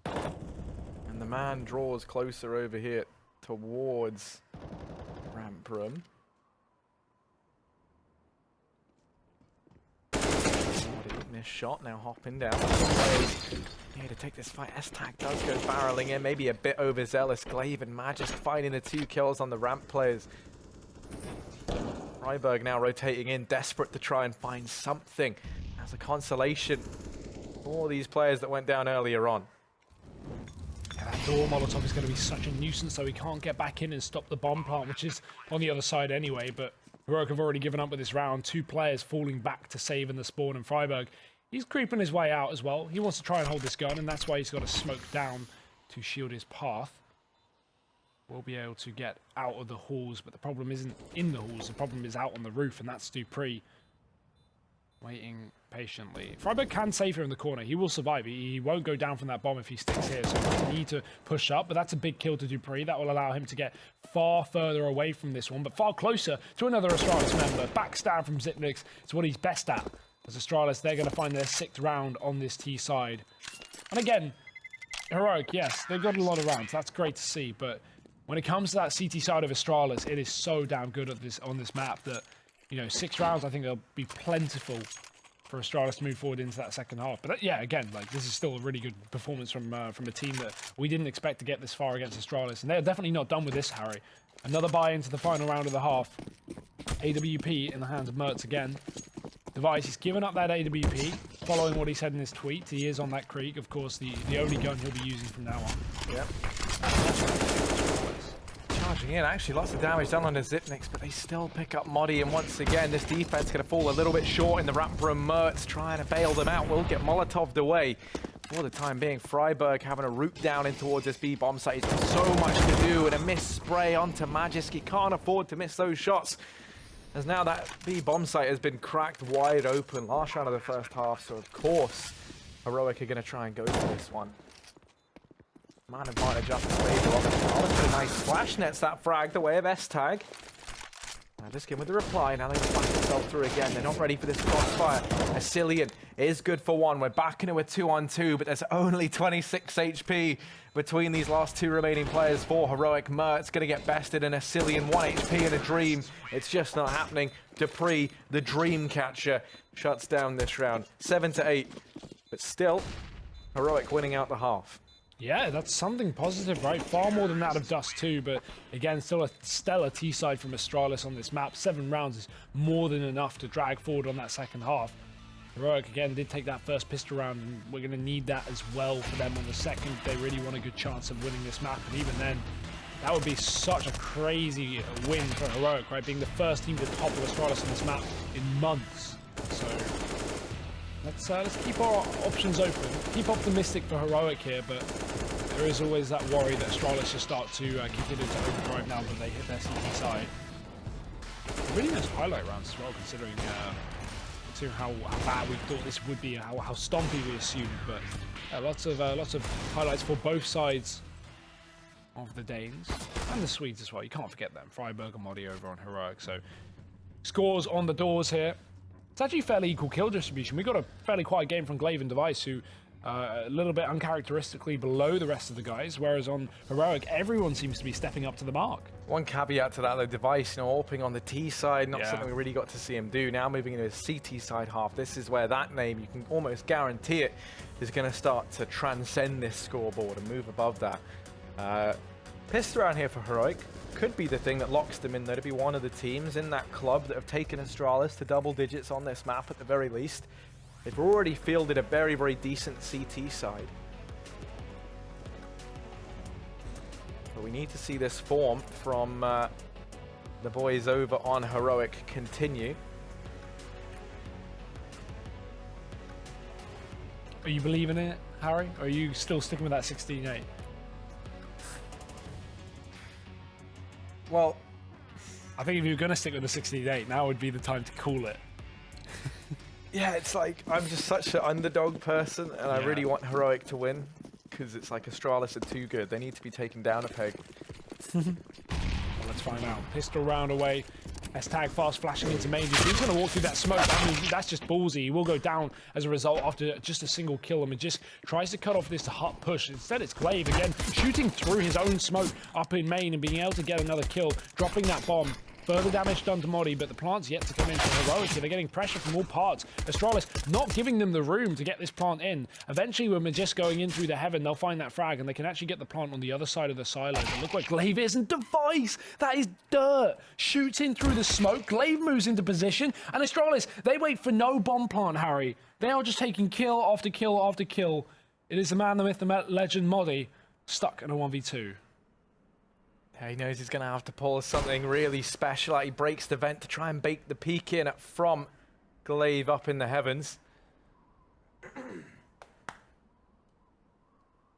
Speaker 3: And the man draws closer over here towards ramp room. This shot now hopping down. Here to take this fight. S-Tag does go barreling in, maybe a bit overzealous. Glaive and Magisk finding the 2 kills on the ramp players. Freiburg now rotating in, desperate to try and find something as a consolation for these players that went down earlier on.
Speaker 4: Yeah, that door Molotov is going to be such a nuisance, so he can't get back in and stop the bomb plant, which is on the other side anyway, but Heroic have already given up with this round. 2 players falling back to save in the spawn, and Freiburg, he's creeping his way out as well. He wants to try and hold this gun, and that's why he's got to smoke down to shield his path. We'll be able to get out of the halls, but the problem isn't in the halls. The problem is out on the roof, and that's Dupree waiting patiently. Freiburg can save here in the corner. He will survive. He won't go down from that bomb if he sticks here, so we need to push up, but that's a big kill to Dupree. That will allow him to get far further away from this one, but far closer to another Astralis member. Backstab from Zipnix. It's what he's best at. As Astralis, they're going to find their 6th round on this T side. And again, Heroic, yes, they've got a lot of rounds. That's great to see, but when it comes to that CT side of Astralis, it is so damn good at this on this map that, you know, 6 rounds, I think they'll be plentiful for Astralis to move forward into that second half. But yeah, again, like, this is still a really good performance from a team that we didn't expect to get this far against Astralis, and they're definitely not done with this, Harry. Another buy into the final round of the half. AWP in the hands of Mertz again. Device, he's given up that AWP, following what he said in his tweet. He is on that Krieg, of course, the only gun he'll be using from now on.
Speaker 3: Yep. Charging in, actually lots of damage done on the Zipnix, but they still pick up Modi, and once again this defense going to fall a little bit short in the ramp room. Mertz trying to bail them out, will get Molotov'd away. For the time being, Freiburg having a route down in towards this B bomb site. He's got so much to do, and a miss spray onto Magisk. He can't afford to miss those shots, as now that B bomb site has been cracked wide open. Last round of the first half, so of course Heroic are going to try and go for this one. Man advantage up the stage. A nice splash nets that frag the way of S-Tag. Just in with the reply. Now they find themselves through again. They're not ready for this crossfire. Ascilian is good for 1. We're back into a 2-on-2, but there's only 26 HP between these last 2 remaining players for Heroic. Mertz going to get bested, and Ascilian 1 HP in a dream. It's just not happening. Dupree, the dream catcher, shuts down this round. 7-8, but still Heroic winning out the half.
Speaker 4: Yeah, that's something positive, right? Far more than that of Dust 2, but again, still a stellar T-side from Astralis on this map. 7 rounds is more than enough to drag forward on that second half. Heroic, again, did take that first pistol round, and we're going to need that as well for them on the second. They really want a good chance of winning this map, and even then, that would be such a crazy win for Heroic, right? Being the first team to topple Astralis on this map in months. So let's keep our options open. Keep optimistic for Heroic here, but there is always that worry that Astralis should start to kick it into overdrive now that they hit their CT side. Really nice highlight rounds as well, considering how bad we thought this would be, how stompy we assumed. But lots of highlights for both sides of the Danes and the Swedes as well. You can't forget them. Freiburg and Modi over on Heroic. So scores on the doors here. It's actually fairly equal kill distribution. We got a fairly quiet game from Glaive and Device, who a little bit uncharacteristically below the rest of the guys, whereas on Heroic, everyone seems to be stepping up to the mark. One caveat to that, though, Device, AWPing on the T side, not something we really got to see him do. Now moving into his CT side half, this is where that name, you can almost guarantee it, is going to start to transcend this scoreboard and move above that. Pissed around here for Heroic. Could be the thing that locks them in, though, to be one of the teams in that club that have taken Astralis to double digits on this map at the very least. They've already fielded a very, very decent CT side. But we need to see this form from the boys over on Heroic continue. Are you believing in it, Harry? Or are you still sticking with that 16-8?
Speaker 3: Well,
Speaker 4: I think if you're going to stick with the 16-8, now would be the time to call it.
Speaker 3: yeah, it's like I'm just such an underdog person, and I really want Heroic to win because it's like Astralis are too good. They need to be taken down a peg.
Speaker 4: Well, let's find out. Pistol round away. S-Tag fast flashing into main. He's going to walk through that smoke. I mean, that's just ballsy. He will go down as a result after just a single kill. And just tries to cut off this hot push. Instead, it's Glaive again, shooting through his own smoke up in main and being able to get another kill, dropping that bomb. Further damage done to Modi, but the plant's yet to come in for Heroic. They're getting pressure from all parts. Astralis not giving them the room to get this plant in. Eventually, when we're just going in through the heaven, they'll find that frag, and they can actually get the plant on the other side of the silo. And look where Glaive is, and Device! That is dirt! Shoots in through the smoke. Glaive moves into position, and Astralis, they wait for no bomb plant, Harry. They are just taking kill after kill after kill. It is the man, the myth, the legend, Modi, stuck in a 1v2.
Speaker 3: Yeah, he knows he's going to have to pull something really special out. He breaks the vent to try and bake the peek in from Glaive up in the heavens.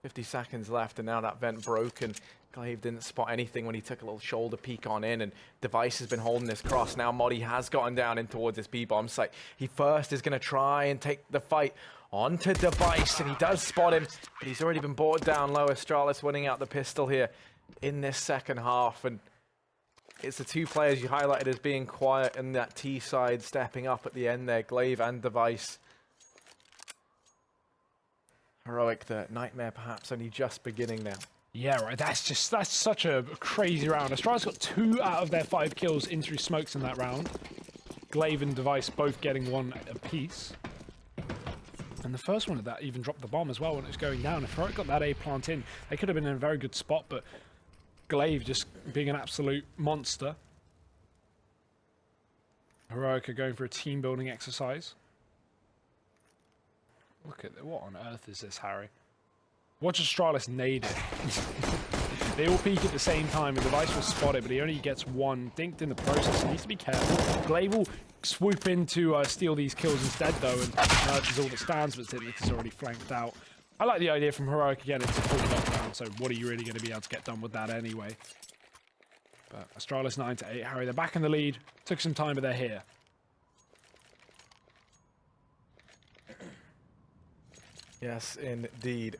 Speaker 3: 50 seconds left, and now that vent broken. Glaive didn't spot anything when he took a little shoulder peek on in, and Device has been holding this cross. Now Modi has gotten down in towards this B-bomb site. He first is going to try and take the fight onto Device, and he does spot him, but he's already been brought down low. Astralis winning out the pistol here in this second half, and it's the two players you highlighted as being quiet and that T side stepping up at the end there, Glaive and Device. Heroic, the nightmare perhaps only just beginning now.
Speaker 4: Yeah, right. That's such a crazy round. Astralis got 2 out of their 5 kills in through smokes in that round. Glaive and Device both getting 1 apiece. And the first one of that even dropped the bomb as well when it was going down. If Heroic got that A plant in, they could have been in a very good spot, but Glaive just being an absolute monster. Heroic are going for a team building exercise. Look at what on earth is this, Harry? Watch Astralis nade it. They all peek at the same time, and Device will spot it, but he only gets 1 dinked in the process. He needs to be careful. Glaive will swoop in to steal these kills instead, though, and Earth is all that stands, but Zitnik is already flanked out. I like the idea from Heroic. Again, it's a full lockdown, so what are you really going to be able to get done with that anyway? But Astralis 9-8. Harry, they're back in the lead. Took some time, but they're here.
Speaker 3: Yes, indeed.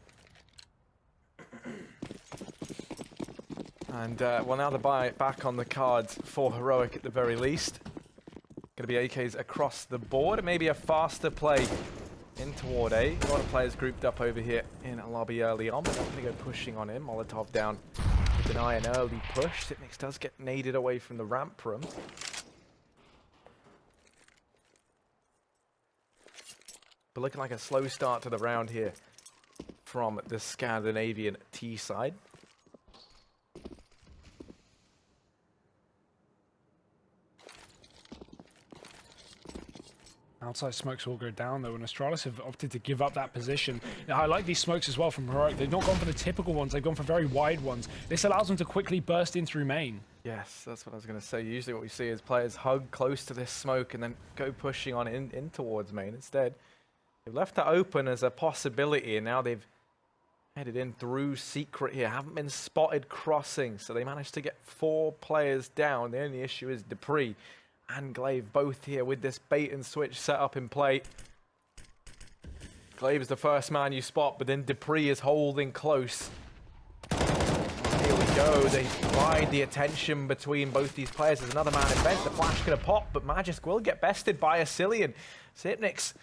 Speaker 3: And, well, now they're back on the cards for Heroic at the very least. Going to be AKs across the board. Maybe a faster play in toward A. A lot of players grouped up over here in a lobby early on, but not going to go pushing on him. Molotov down to deny an early push. Sitnix does get naded away from the ramp room. But looking like a slow start to the round here from the Scandinavian T side.
Speaker 4: Outside smokes will go down, though, and Astralis have opted to give up that position. Now, I like these smokes as well from Heroic. They've not gone for the typical ones. They've gone for very wide ones. This allows them to quickly burst in through main.
Speaker 3: Yes, that's what I was going to say. Usually what we see is players hug close to this smoke and then go pushing on in towards main. Instead, they've left that open as a possibility, and now they've headed in through secret here. Haven't been spotted crossing, so they managed to get 4 players down. The only issue is Dupree and Glaive both here with this bait and switch set up in play. Glaive is the first man you spot, but then Dupree is holding close. Here we go. They divide the attention between both these players. There's another man in vent. The flash gonna pop, but Magisk will get bested by Asilian. Sipnik's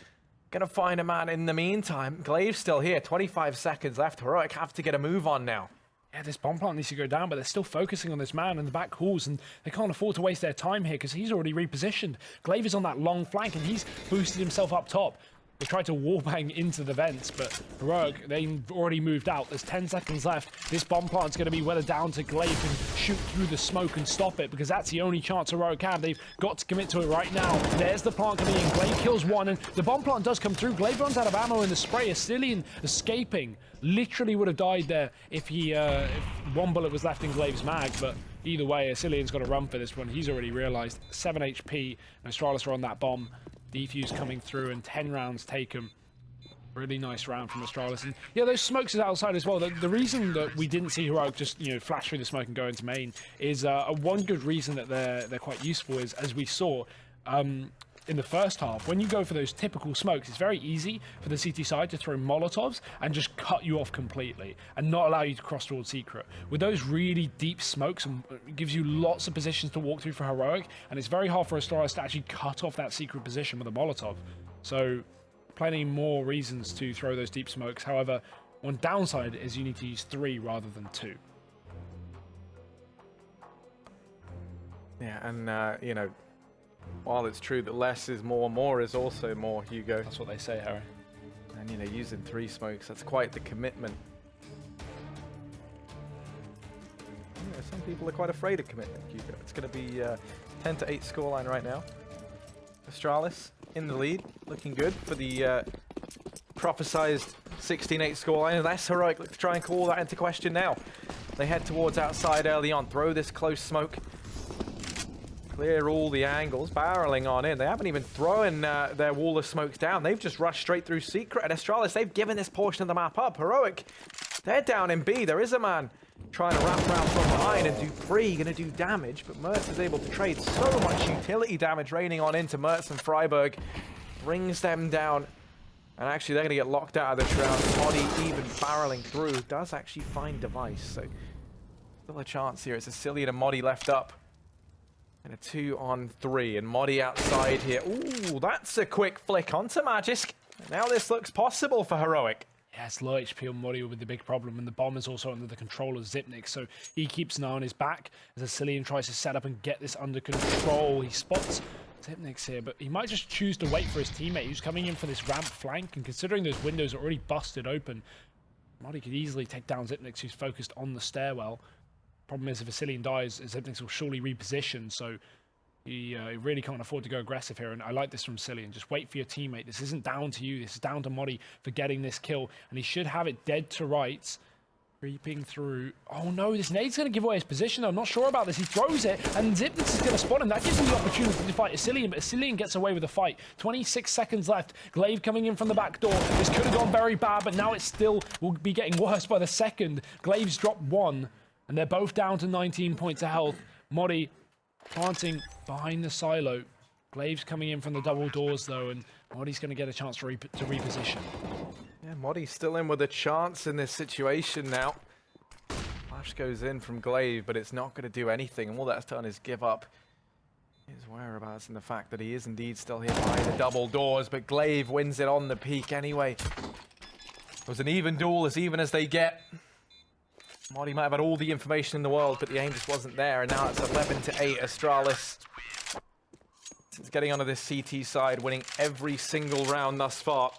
Speaker 3: gonna find a man in the meantime. Glaive's still here. 25 seconds left. Heroic have to get a move on now.
Speaker 4: Yeah, this bomb plant needs to go down, but they're still focusing on this man in the back halls, and they can't afford to waste their time here because he's already repositioned. Glaive is on that long flank, and he's boosted himself up top. They tried to wallbang into the vents, but Heroic, they've already moved out. There's 10 seconds left. This bomb plant's going to be weathered down to Glaive and shoot through the smoke and stop it, because that's the only chance Heroic have. They've got to commit to it right now. There's the plant coming in. Glaive kills 1, and the bomb plant does come through. Glaive runs out of ammo in the spray. Asilian escaping. Literally would have died there if if 1 bullet was left in Glaive's mag, but either way, Asilian's got to run for this one. He's already realized 7 HP, and Astralis are on that bomb. Defuse coming through, and 10 rounds taken. Really nice round from Astralis. And yeah, those smokes is outside as well. The reason that we didn't see Heroic just, flash through the smoke and go into main is one good reason that they're quite useful is, as we saw, in the first half, when you go for those typical smokes, it's very easy for the CT side to throw Molotovs and just cut you off completely and not allow you to cross towards Secret. With those really deep smokes, it gives you lots of positions to walk through for Heroic, and it's very hard for Astralis to actually cut off that Secret position with a Molotov. So, plenty more reasons to throw those deep smokes. However, one downside is you need to use 3 rather than 2.
Speaker 3: Yeah, and, while it's true that less is more is also more, Hugo.
Speaker 4: That's what they say, Harry.
Speaker 3: And, using 3 smokes, that's quite the commitment. Some people are quite afraid of commitment, Hugo. It's going to be 10-8 scoreline right now. Astralis in the lead, looking good for the prophesized 16-8 scoreline, unless Heroic look to try and call that into question now. They head towards outside early on, throw this close smoke. Clear all the angles, barreling on in. They haven't even thrown their wall of smokes down. They've just rushed straight through Secret. And Astralis, they've given this portion of the map up. Heroic, they're down in B. There is a man trying to wrap around from behind and do free, going to do damage. But Mertz is able to trade so much utility damage raining on into Mertz and Freiburg. Brings them down. And actually, they're going to get locked out of this round. Modi even barreling through. Does actually find Device. So still a chance here. It's Cillian and Modi left up. And a 2-on-3, and Modi outside here. Ooh, that's a quick flick onto Magisk. Now this looks possible for Heroic.
Speaker 4: Yeah, it's low HP on Modi with the big problem, and the bomb is also under the control of Zipnik, so he keeps an eye on his back as Cillian tries to set up and get this under control. He spots Zipnik's here, but he might just choose to wait for his teammate who's coming in for this ramp flank, and considering those windows are already busted open, Modi could easily take down Zipnik, who's focused on the stairwell. Problem is, if Cillian dies, Zipnik will surely reposition, so he really can't afford to go aggressive here, and I like this from Cillian. Just wait for your teammate. This isn't down to you. This is down to Modi for getting this kill, and he should have it dead to rights. Creeping through. Oh no, this nade's going to give away his position. I'm not sure about this. He throws it, and Zipnik is going to spot him. That gives him the opportunity to fight Cillian, but Cillian gets away with the fight. 26 seconds left. Glaive coming in from the back door. This could have gone very bad, but now it still will be getting worse by the second. Glaive's dropped 1. And they're both down to 19 points of health. Modi planting behind the silo. Glaive's coming in from the double doors, though, and Modi's going to get a chance to reposition.
Speaker 3: Yeah, Modi's still in with a chance in this situation now. Flash goes in from Glaive, but it's not going to do anything. And all that's done is give up his whereabouts and the fact that he is indeed still here behind the double doors. But Glaive wins it on the peak anyway. It was an even duel, as even as they get. Modi might have had all the information in the world, but the aim just wasn't there, and now it's 11-8 Astralis. It's getting onto this CT side, winning every single round thus far.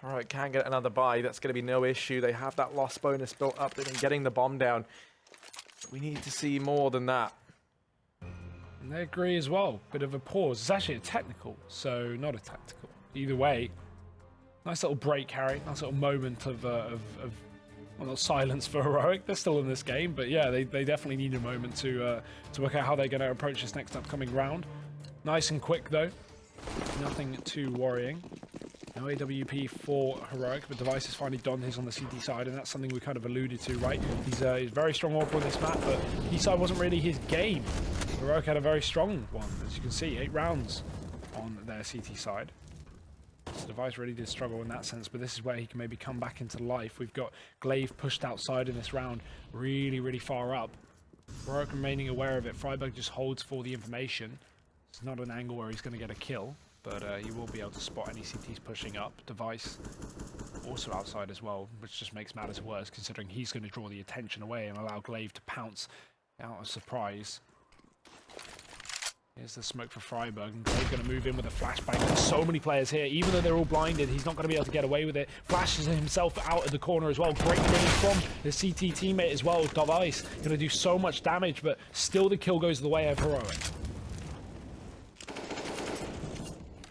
Speaker 3: Alright, can get another buy. That's going to be no issue. They have that loss bonus built up. They've been getting the bomb down. We need to see more than that.
Speaker 4: And they agree as well. Bit of a pause. It's actually a technical, so not a tactical. Either way, nice little break, Harry. Nice little moment of well, not silence for Heroic. They're still in this game, but yeah, they definitely need a moment to work out how they're going to approach this next upcoming round. Nice and quick, though. Nothing too worrying. No AWP for Heroic, but Device has finally done his on the CT side, and that's something we kind of alluded to, right? He's very strong AWP on this map, but E side wasn't really his game. Heroic had a very strong one, as you can see, 8 rounds on their CT side. Device really did struggle in that sense, but this is where he can maybe come back into life. We've got Glaive pushed outside in this round, really, really far up. Heroic remaining aware of it. Freiburg just holds for the information. It's not an angle where he's going to get a kill, but he will be able to spot any CTs pushing up. Device also outside as well, which just makes matters worse, considering he's going to draw the attention away and allow Glaive to pounce out of surprise. Here's the smoke for Freiburg, and Glaive going to move in with a flashbang. There's so many players here, even though they're all blinded, he's not going to be able to get away with it. Flashes himself out of the corner as well. Great running from the CT teammate as well. Device going to do so much damage, but still the kill goes the way of Heroic.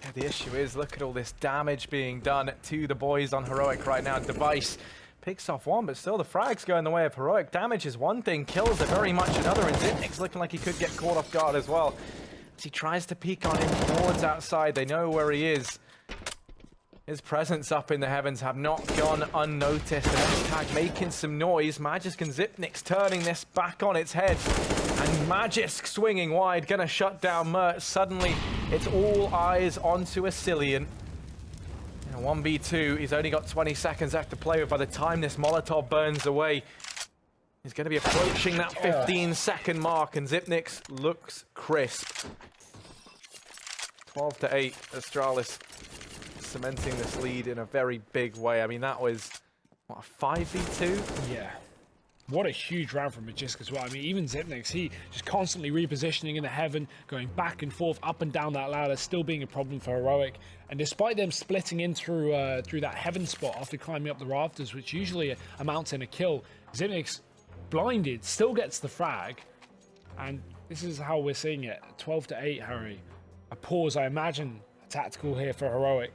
Speaker 3: Yeah, the issue is, look at all this damage being done to the boys on Heroic right now. Device picks off 1, but still the frags go in the way of Heroic. Damage is one thing, kills are very much another, and Zipnik's looking like he could get caught off guard as well. As he tries to peek on him towards outside, they know where he is. His presence up in the heavens have not gone unnoticed. And Tag making some noise. Magisk and Zipnik's turning this back on its head. And Magisk swinging wide, gonna shut down Mert. Suddenly, it's all eyes onto Asilian. In a 1v2, he's only got 20 seconds left to play with. By the time this Molotov burns away, he's gonna be approaching that 15-second mark, and Zipnik's looks crisp. 12-8, Astralis cementing this lead in a very big way. I mean, that was, what, a 5v2?
Speaker 4: Yeah. What a huge round from Magisk as well. I mean, even Zipnik's, he just constantly repositioning in the heaven, going back and forth, up and down that ladder, still being a problem for Heroic. And despite them splitting in through that heaven spot after climbing up the rafters, which usually amounts in a kill, Zipnik's blinded, still gets the frag. And this is how we're seeing it. 12-8, Harry. A pause, I imagine, tactical here for Heroic.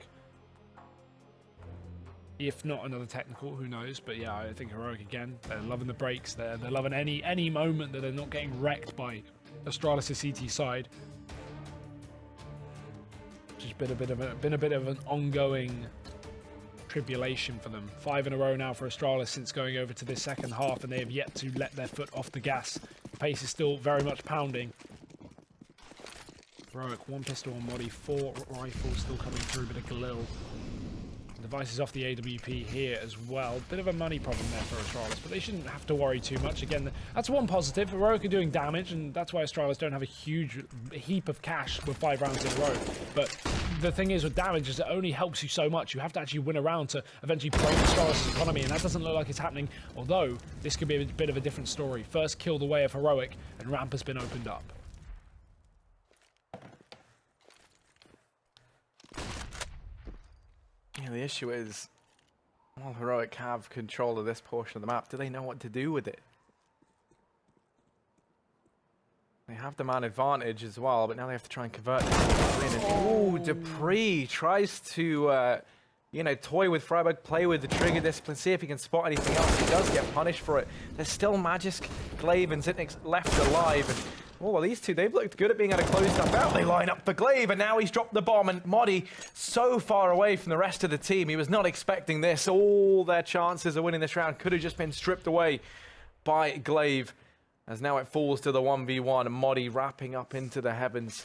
Speaker 4: If not another technical, who knows? But yeah, I think Heroic again. They're loving the breaks. They're loving any moment that they're not getting wrecked by Astralis' CT side. Which has been a bit of an ongoing tribulation for them. 5 in a row now for Astralis since going over to this second half, and they have yet to let their foot off the gas. The pace is still very much pounding. Heroic, 1 pistol on Modi, 4 rifles still coming through, bit of Galil. Devices off the AWP here as well. Bit of a money problem there for Astralis, but they shouldn't have to worry too much. Again, that's one positive. Heroic are doing damage, and that's why Astralis don't have a huge heap of cash with 5 rounds in a row. But the thing is with damage is it only helps you so much. You have to actually win a round to eventually break Astralis' economy, and that doesn't look like it's happening. Although, this could be a bit of a different story. First kill the way of Heroic, and ramp has been opened up.
Speaker 3: Yeah, the issue is, while Heroic have control of this portion of the map, do they know what to do with it? They have the man advantage as well, but now they have to try and convert it. Oh, Dupree tries to, you know, toy with Freiburg, play with the trigger discipline, see if he can spot anything else. He does get punished for it. There's still Magisk, Glaive, and Zipnik's left alive. And, oh, well, these two, they've looked good at being able to close stuff out. They line up for Glaive, and now he's dropped the bomb, and Modi so far away from the rest of the team. He was not expecting this. All their chances of winning this round could have just been stripped away by Glaive, as now it falls to the 1v1, and Modi wrapping up into the heavens.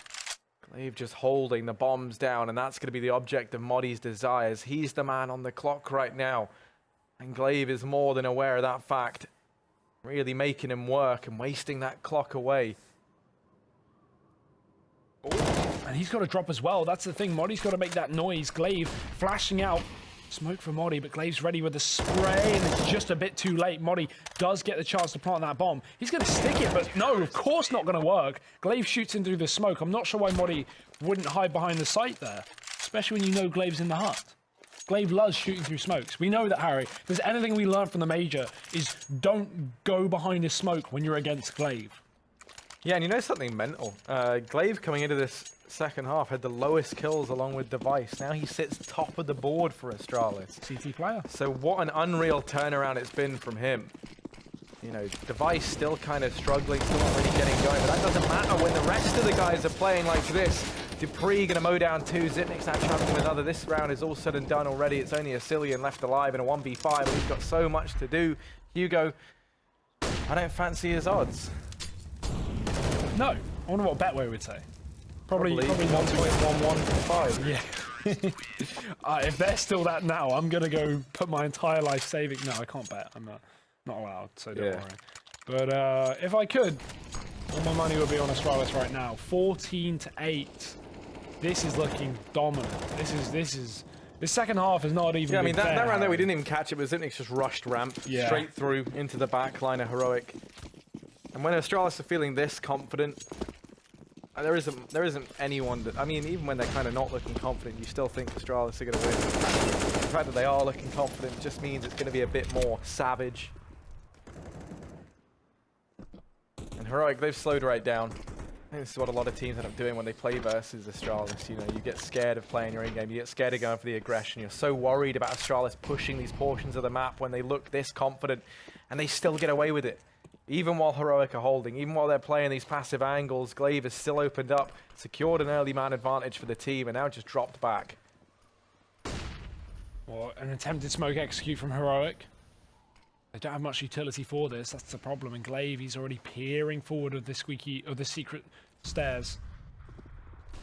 Speaker 3: Glaive just holding the bombs down, and that's going to be the object of Modi's desires. He's the man on the clock right now, and Glaive is more than aware of that fact. Really making him work and wasting that clock away.
Speaker 4: And he's got to drop as well. That's the thing. Modi's got to make that noise. Glaive flashing out. Smoke for Modi, but Glaive's ready with the spray, and it's just a bit too late. Modi does get the chance to plant that bomb. He's going to stick it, but no, of course not going to work. Glaive shoots in through the smoke. I'm not sure why Modi wouldn't hide behind the site there, especially when you know Glaive's in the hut. Glaive loves shooting through smokes. We know that, Harry. If there's anything we learned from the Major is don't go behind the smoke when you're against Glaive.
Speaker 3: Yeah, and you know something mental? Glaive coming into this second half had the lowest kills along with Device. Now he sits top of the board for Astralis.
Speaker 4: CT player.
Speaker 3: So what an unreal turnaround it's been from him. You know, Device still kind of struggling, still not really getting going, but that doesn't matter when the rest of the guys are playing like this. Dupree gonna mow down 2, Zipnik's now traveling with another. This round is all said and done already. It's only Asilian left alive in a 1v5, and he's got so much to do. Hugo, I don't fancy his odds.
Speaker 4: No. I wonder what Betway would say. Probably
Speaker 3: 1.115.
Speaker 4: Yeah. If they're still that now, I'm going to go put my entire life saving. No, I can't bet. I'm not allowed, so don't worry. But if I could, all my money would be on Astralis right now. 14-8. This is looking dominant. This second half is not even.
Speaker 3: Yeah, I mean, that round there,
Speaker 4: Harry.
Speaker 3: we didn't even catch it, but Zipnik's just rushed ramp straight through into the back line of Heroic. And when Astralis are feeling this confident, there isn't anyone that, I mean, even when they're kind of not looking confident, you still think Astralis are going to win. The fact that they are looking confident just means it's going to be a bit more savage. And Heroic, they've slowed right down. I think this is what a lot of teams end up doing when they play versus Astralis. You know, you get scared of playing your own game, you get scared of going for the aggression. You're so worried about Astralis pushing these portions of the map when they look this confident, and they still get away with it. Even while Heroic are holding, even while they're playing these passive angles, Glaive is still opened up, secured an early man advantage for the team, and now just dropped back.
Speaker 4: Or an attempted smoke execute from Heroic. They don't have much utility for this. That's the problem. And Glaive, he's already peering forward of the secret stairs.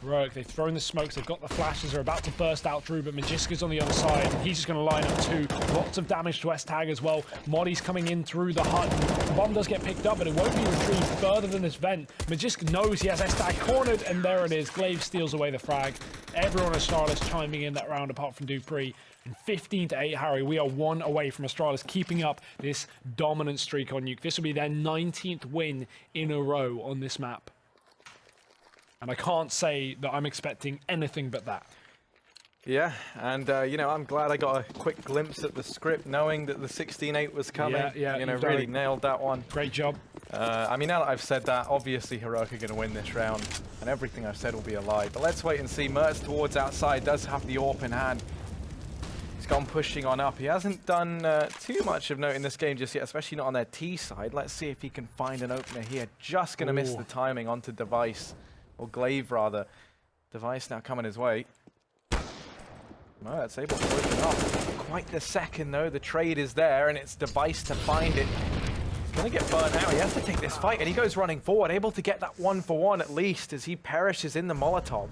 Speaker 4: Heroic, they've thrown the smokes, they've got the flashes, they're about to burst out through, but Magiska's on the other side, and he's just going to line up too. Lots of damage to S-Tag as well. Moddy's coming in through the hut. The bomb does get picked up, but it won't be retrieved further than this vent. Magiska knows he has S-Tag cornered, and there it is. Glaive steals away the frag. Everyone at Astralis chiming in that round apart from Dupree. And 15-8, Harry, we are 1 away from Astralis keeping up this dominant streak on Nuke. This will be their 19th win in a row on this map. And I can't say that I'm expecting anything but that.
Speaker 3: Yeah, and you know, I'm glad I got a quick glimpse at the script, knowing that the 16-8 was coming.
Speaker 4: Yeah,
Speaker 3: you know, really nailed that one.
Speaker 4: Great job.
Speaker 3: I mean, now that I've said that, obviously Heroic are going to win this round, and everything I've said will be a lie. But let's wait and see. Mertz towards outside does have the AWP in hand. He's gone pushing on up. He hasn't done too much of note in this game just yet, especially not on their T side. Let's see if he can find an opener here. Just going to miss the timing onto Device. Or Glaive, rather. Device now coming his way. No, that's able to open up. Quite the second, though. The trade is there, and it's Device to find it. He's going to get burnt out. He has to take this fight, and he goes running forward, able to get that 1-for-1 at least as he perishes in the Molotov.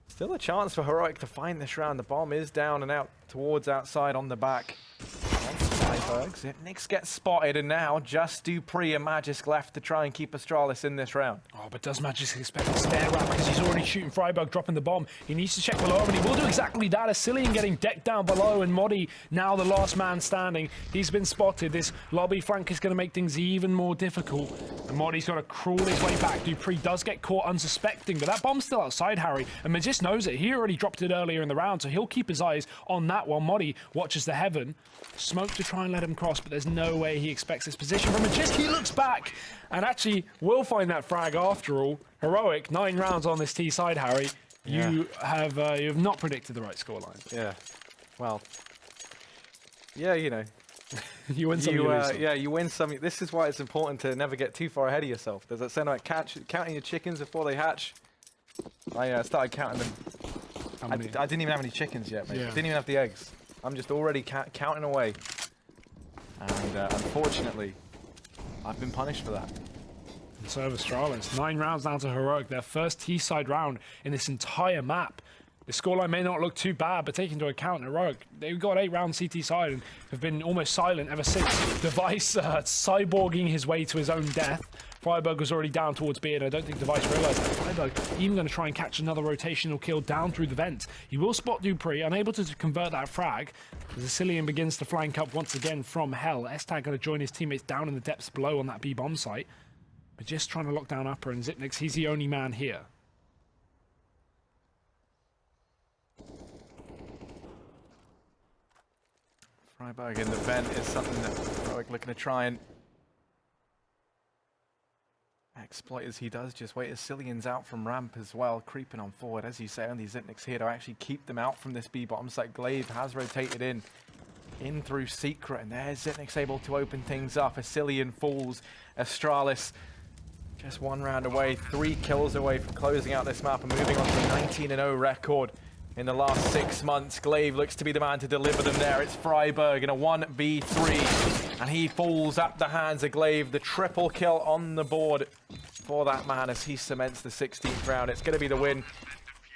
Speaker 3: Still a chance for Heroic to find this round. The bomb is down and out towards outside on the back. Zipnix gets spotted, and now just Dupree and Magisk left to try and keep Astralis in this round.
Speaker 4: Oh, but does Magisk expect a snare wrap because he's already shooting Freiburg, dropping the bomb. He needs to check below him, and he will do exactly that. Asilian getting decked down below, and Moddy now the last man standing. He's been spotted. This lobby flank is going to make things even more difficult, and Moddy's got to crawl his way back. Dupree does get caught unsuspecting, but that bomb's still outside, Harry, and Magisk knows it. He already dropped it earlier in the round, so he'll keep his eyes on that while Moddy watches the heaven. Smoke to try and let him cross, but there's no way he expects this position from Magisk. He looks back and actually will find that frag after all. Heroic, 9 rounds on this T side, Harry.
Speaker 3: Yeah.
Speaker 4: You have not predicted the right scoreline.
Speaker 3: Yeah. Well. Yeah, you know.
Speaker 4: You win some, you lose some.
Speaker 3: Yeah, you win some. This is why it's important to never get too far ahead of yourself. There's that saying about counting your chickens before they hatch. I started counting them. I didn't even have any chickens yet, mate.
Speaker 4: Yeah.
Speaker 3: Didn't even have the eggs. I'm just already counting away. And unfortunately, I've been punished for that.
Speaker 4: And so have Astralis. 9 rounds down to Heroic. Their first T-side round in this entire map. The scoreline may not look too bad, but taking into account Heroic, they've got 8 rounds CT side and have been almost silent ever since. Device cyborging his way to his own death. Freiburg was already down towards B, and I don't think Device realised that. Freiburg even going to try and catch another rotational kill down through the vent. He will spot Dupree, unable to convert that frag. As Asilian begins to flank up once again from hell. S-Tag going to join his teammates down in the depths below on that B-bomb site. But just trying to lock down upper, and Zipnix, he's the only man here.
Speaker 3: Freiburg in the vent is something that Heroic looking to try and exploit as he does. Just wait, Asilian's out from ramp as well, creeping on forward. As you say, only Zipnix here to actually keep them out from this B-bottom site. Glaive has rotated in through Secret, and there's Zipnix able to open things up. Asilian falls. Astralis just 1 round away, 3 kills away from closing out this map and moving on to a 19-0 record. In the last 6 months, Glaive looks to be the man to deliver them there. It's Freiburg in a 1v3, and he falls at the hands of Glaive. The triple kill on the board for that man as he cements the 16th round. It's going to be the win,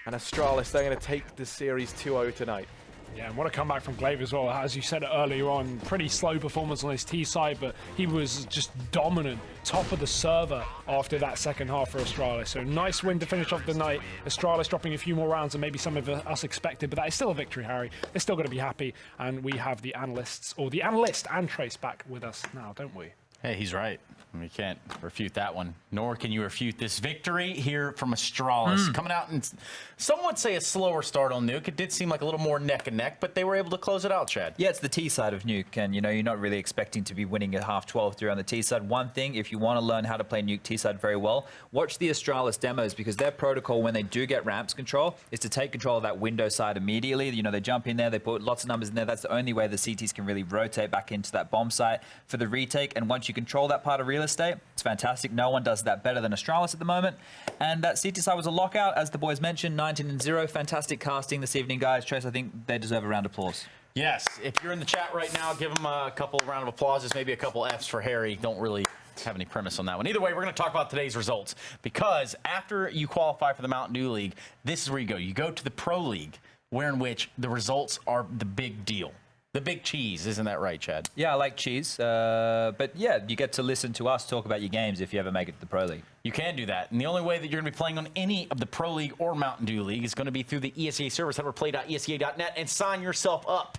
Speaker 3: and Astralis, they're going to take the series 2-0 tonight.
Speaker 4: Yeah, and what a comeback from Glaive as well. As you said earlier on, pretty slow performance on his T side, but he was just dominant, top of the server after that second half for Astralis. So nice win to finish off the night. Astralis dropping a few more rounds than maybe some of us expected, but that is still a victory, Harry. They're still going to be happy, and we have the analysts, or the analyst and Trace back with us now, don't we?
Speaker 1: Hey, he's right. We can't refute that one, nor can you refute this victory here from Astralis. Coming out and some would say a slower start on Nuke. It did seem like a little more neck and neck, but they were able to close it out, Chad.
Speaker 2: Yeah, it's the T side of Nuke, and you know, you're not really expecting to be winning at half 12 through on the T side. One thing, if you want to learn how to play Nuke T side very well, watch the Astralis demos, because their protocol when they do get ramps control is to take control of that window side immediately. You know, they jump in there, they put lots of numbers in there. That's the only way the CTs can really rotate back into that bomb site for the retake, and once you You control that part of real estate. It's fantastic. No one does that better than Astralis at the moment. And that CTSI was a lockout, as the boys mentioned, 19-0. Fantastic casting this evening, guys. Trace, I think they deserve a round of applause.
Speaker 1: Yes, if you're in the chat right now, give them a couple round of applauses, maybe a couple Fs for Harry. Don't really have any premise on that one. Either way, we're going to talk about today's results, because after you qualify for the Mountain Dew League, this is where you go. You go to the Pro League, where in which the results are the big deal. The big cheese, isn't that right, Chad?
Speaker 2: Yeah, I like cheese. But yeah, you get to listen to us talk about your games if you ever make it to the Pro League.
Speaker 1: You can do that. And the only way that you're going to be playing on any of the Pro League or Mountain Dew League is going to be through the ESEA service, play.esea.net, and sign yourself up.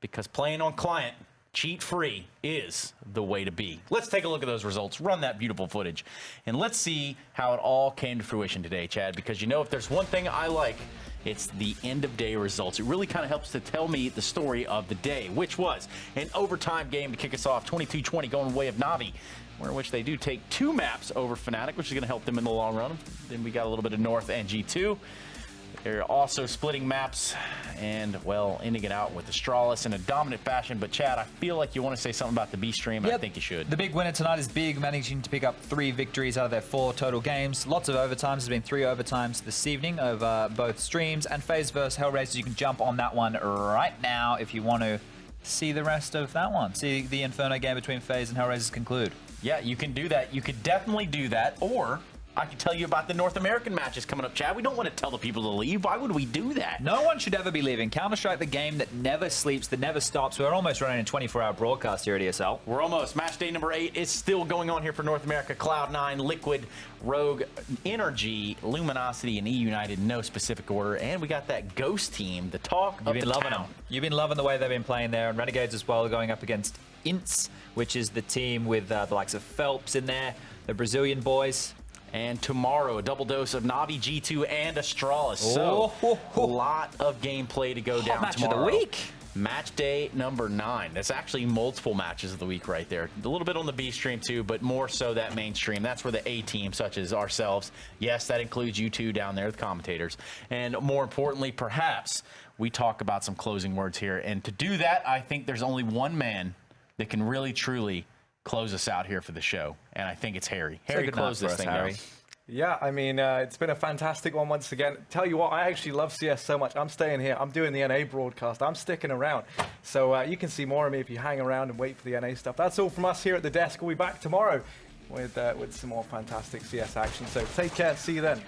Speaker 1: Because playing on client, cheat-free, is the way to be. Let's take a look at those results. Run that beautiful footage. And let's see how it all came to fruition today, Chad. Because you know, if there's one thing I like, it's the end-of-day results. It really kind of helps to tell me the story of the day, which was an overtime game to kick us off, 22-20, going the way of Navi, in which they do take 2 maps over Fnatic, which is going to help them in the long run. Then we got a little bit of North and G2. They're also splitting maps and, well, ending it out with Astralis in a dominant fashion. But, Chad, I feel like you want to say something about the B stream, and I think you should.
Speaker 2: The big winner tonight is Big, managing to pick up 3 victories out of their 4 total games. Lots of overtimes. There's been 3 overtimes this evening over both streams. And FaZe vs Hellraisers, you can jump on that one right now if you want to see the rest of that one. See the Inferno game between FaZe and Hellraisers conclude.
Speaker 1: Yeah, you can do that. You could definitely do that, or I can tell you about the North American matches coming up, Chad. We don't want to tell the people to leave. Why would we do that?
Speaker 2: No one should ever be leaving. Counter-Strike, the game that never sleeps, that never stops. We're almost running a 24-hour broadcast here at ESL.
Speaker 1: We're almost. Match day number 8 is still going on here for North America. Cloud9, Liquid, Rogue, Energy, Luminosity, and E United, no specific order. And we got that Ghost team, the talk of the town.
Speaker 2: You've been loving the way they've been playing there. And Renegades as well, going up against Ints, which is the team with the likes of Phelps in there, the Brazilian boys.
Speaker 1: And tomorrow, a double dose of Navi, G2, and Astralis. So, a lot of gameplay to go down
Speaker 2: match
Speaker 1: tomorrow.
Speaker 2: of the week.
Speaker 1: Match day number 9. That's actually multiple matches of the week right there. A little bit on the B stream too, but more so that mainstream. That's where the A team, such as ourselves, yes, that includes you two down there, the commentators. And more importantly, perhaps, we talk about some closing words here. And to do that, I think there's only one man that can really, truly close us out here for the show, and I think it's Harry. Harry, close this thing down.
Speaker 3: Yeah, I mean, it's been a fantastic one once again. Tell you what, I actually love CS so much. I'm staying here. I'm doing the NA broadcast. I'm sticking around. So you can see more of me if you hang around and wait for the NA stuff. That's all from us here at the desk. We'll be back tomorrow with some more fantastic CS action. So take care. See you then.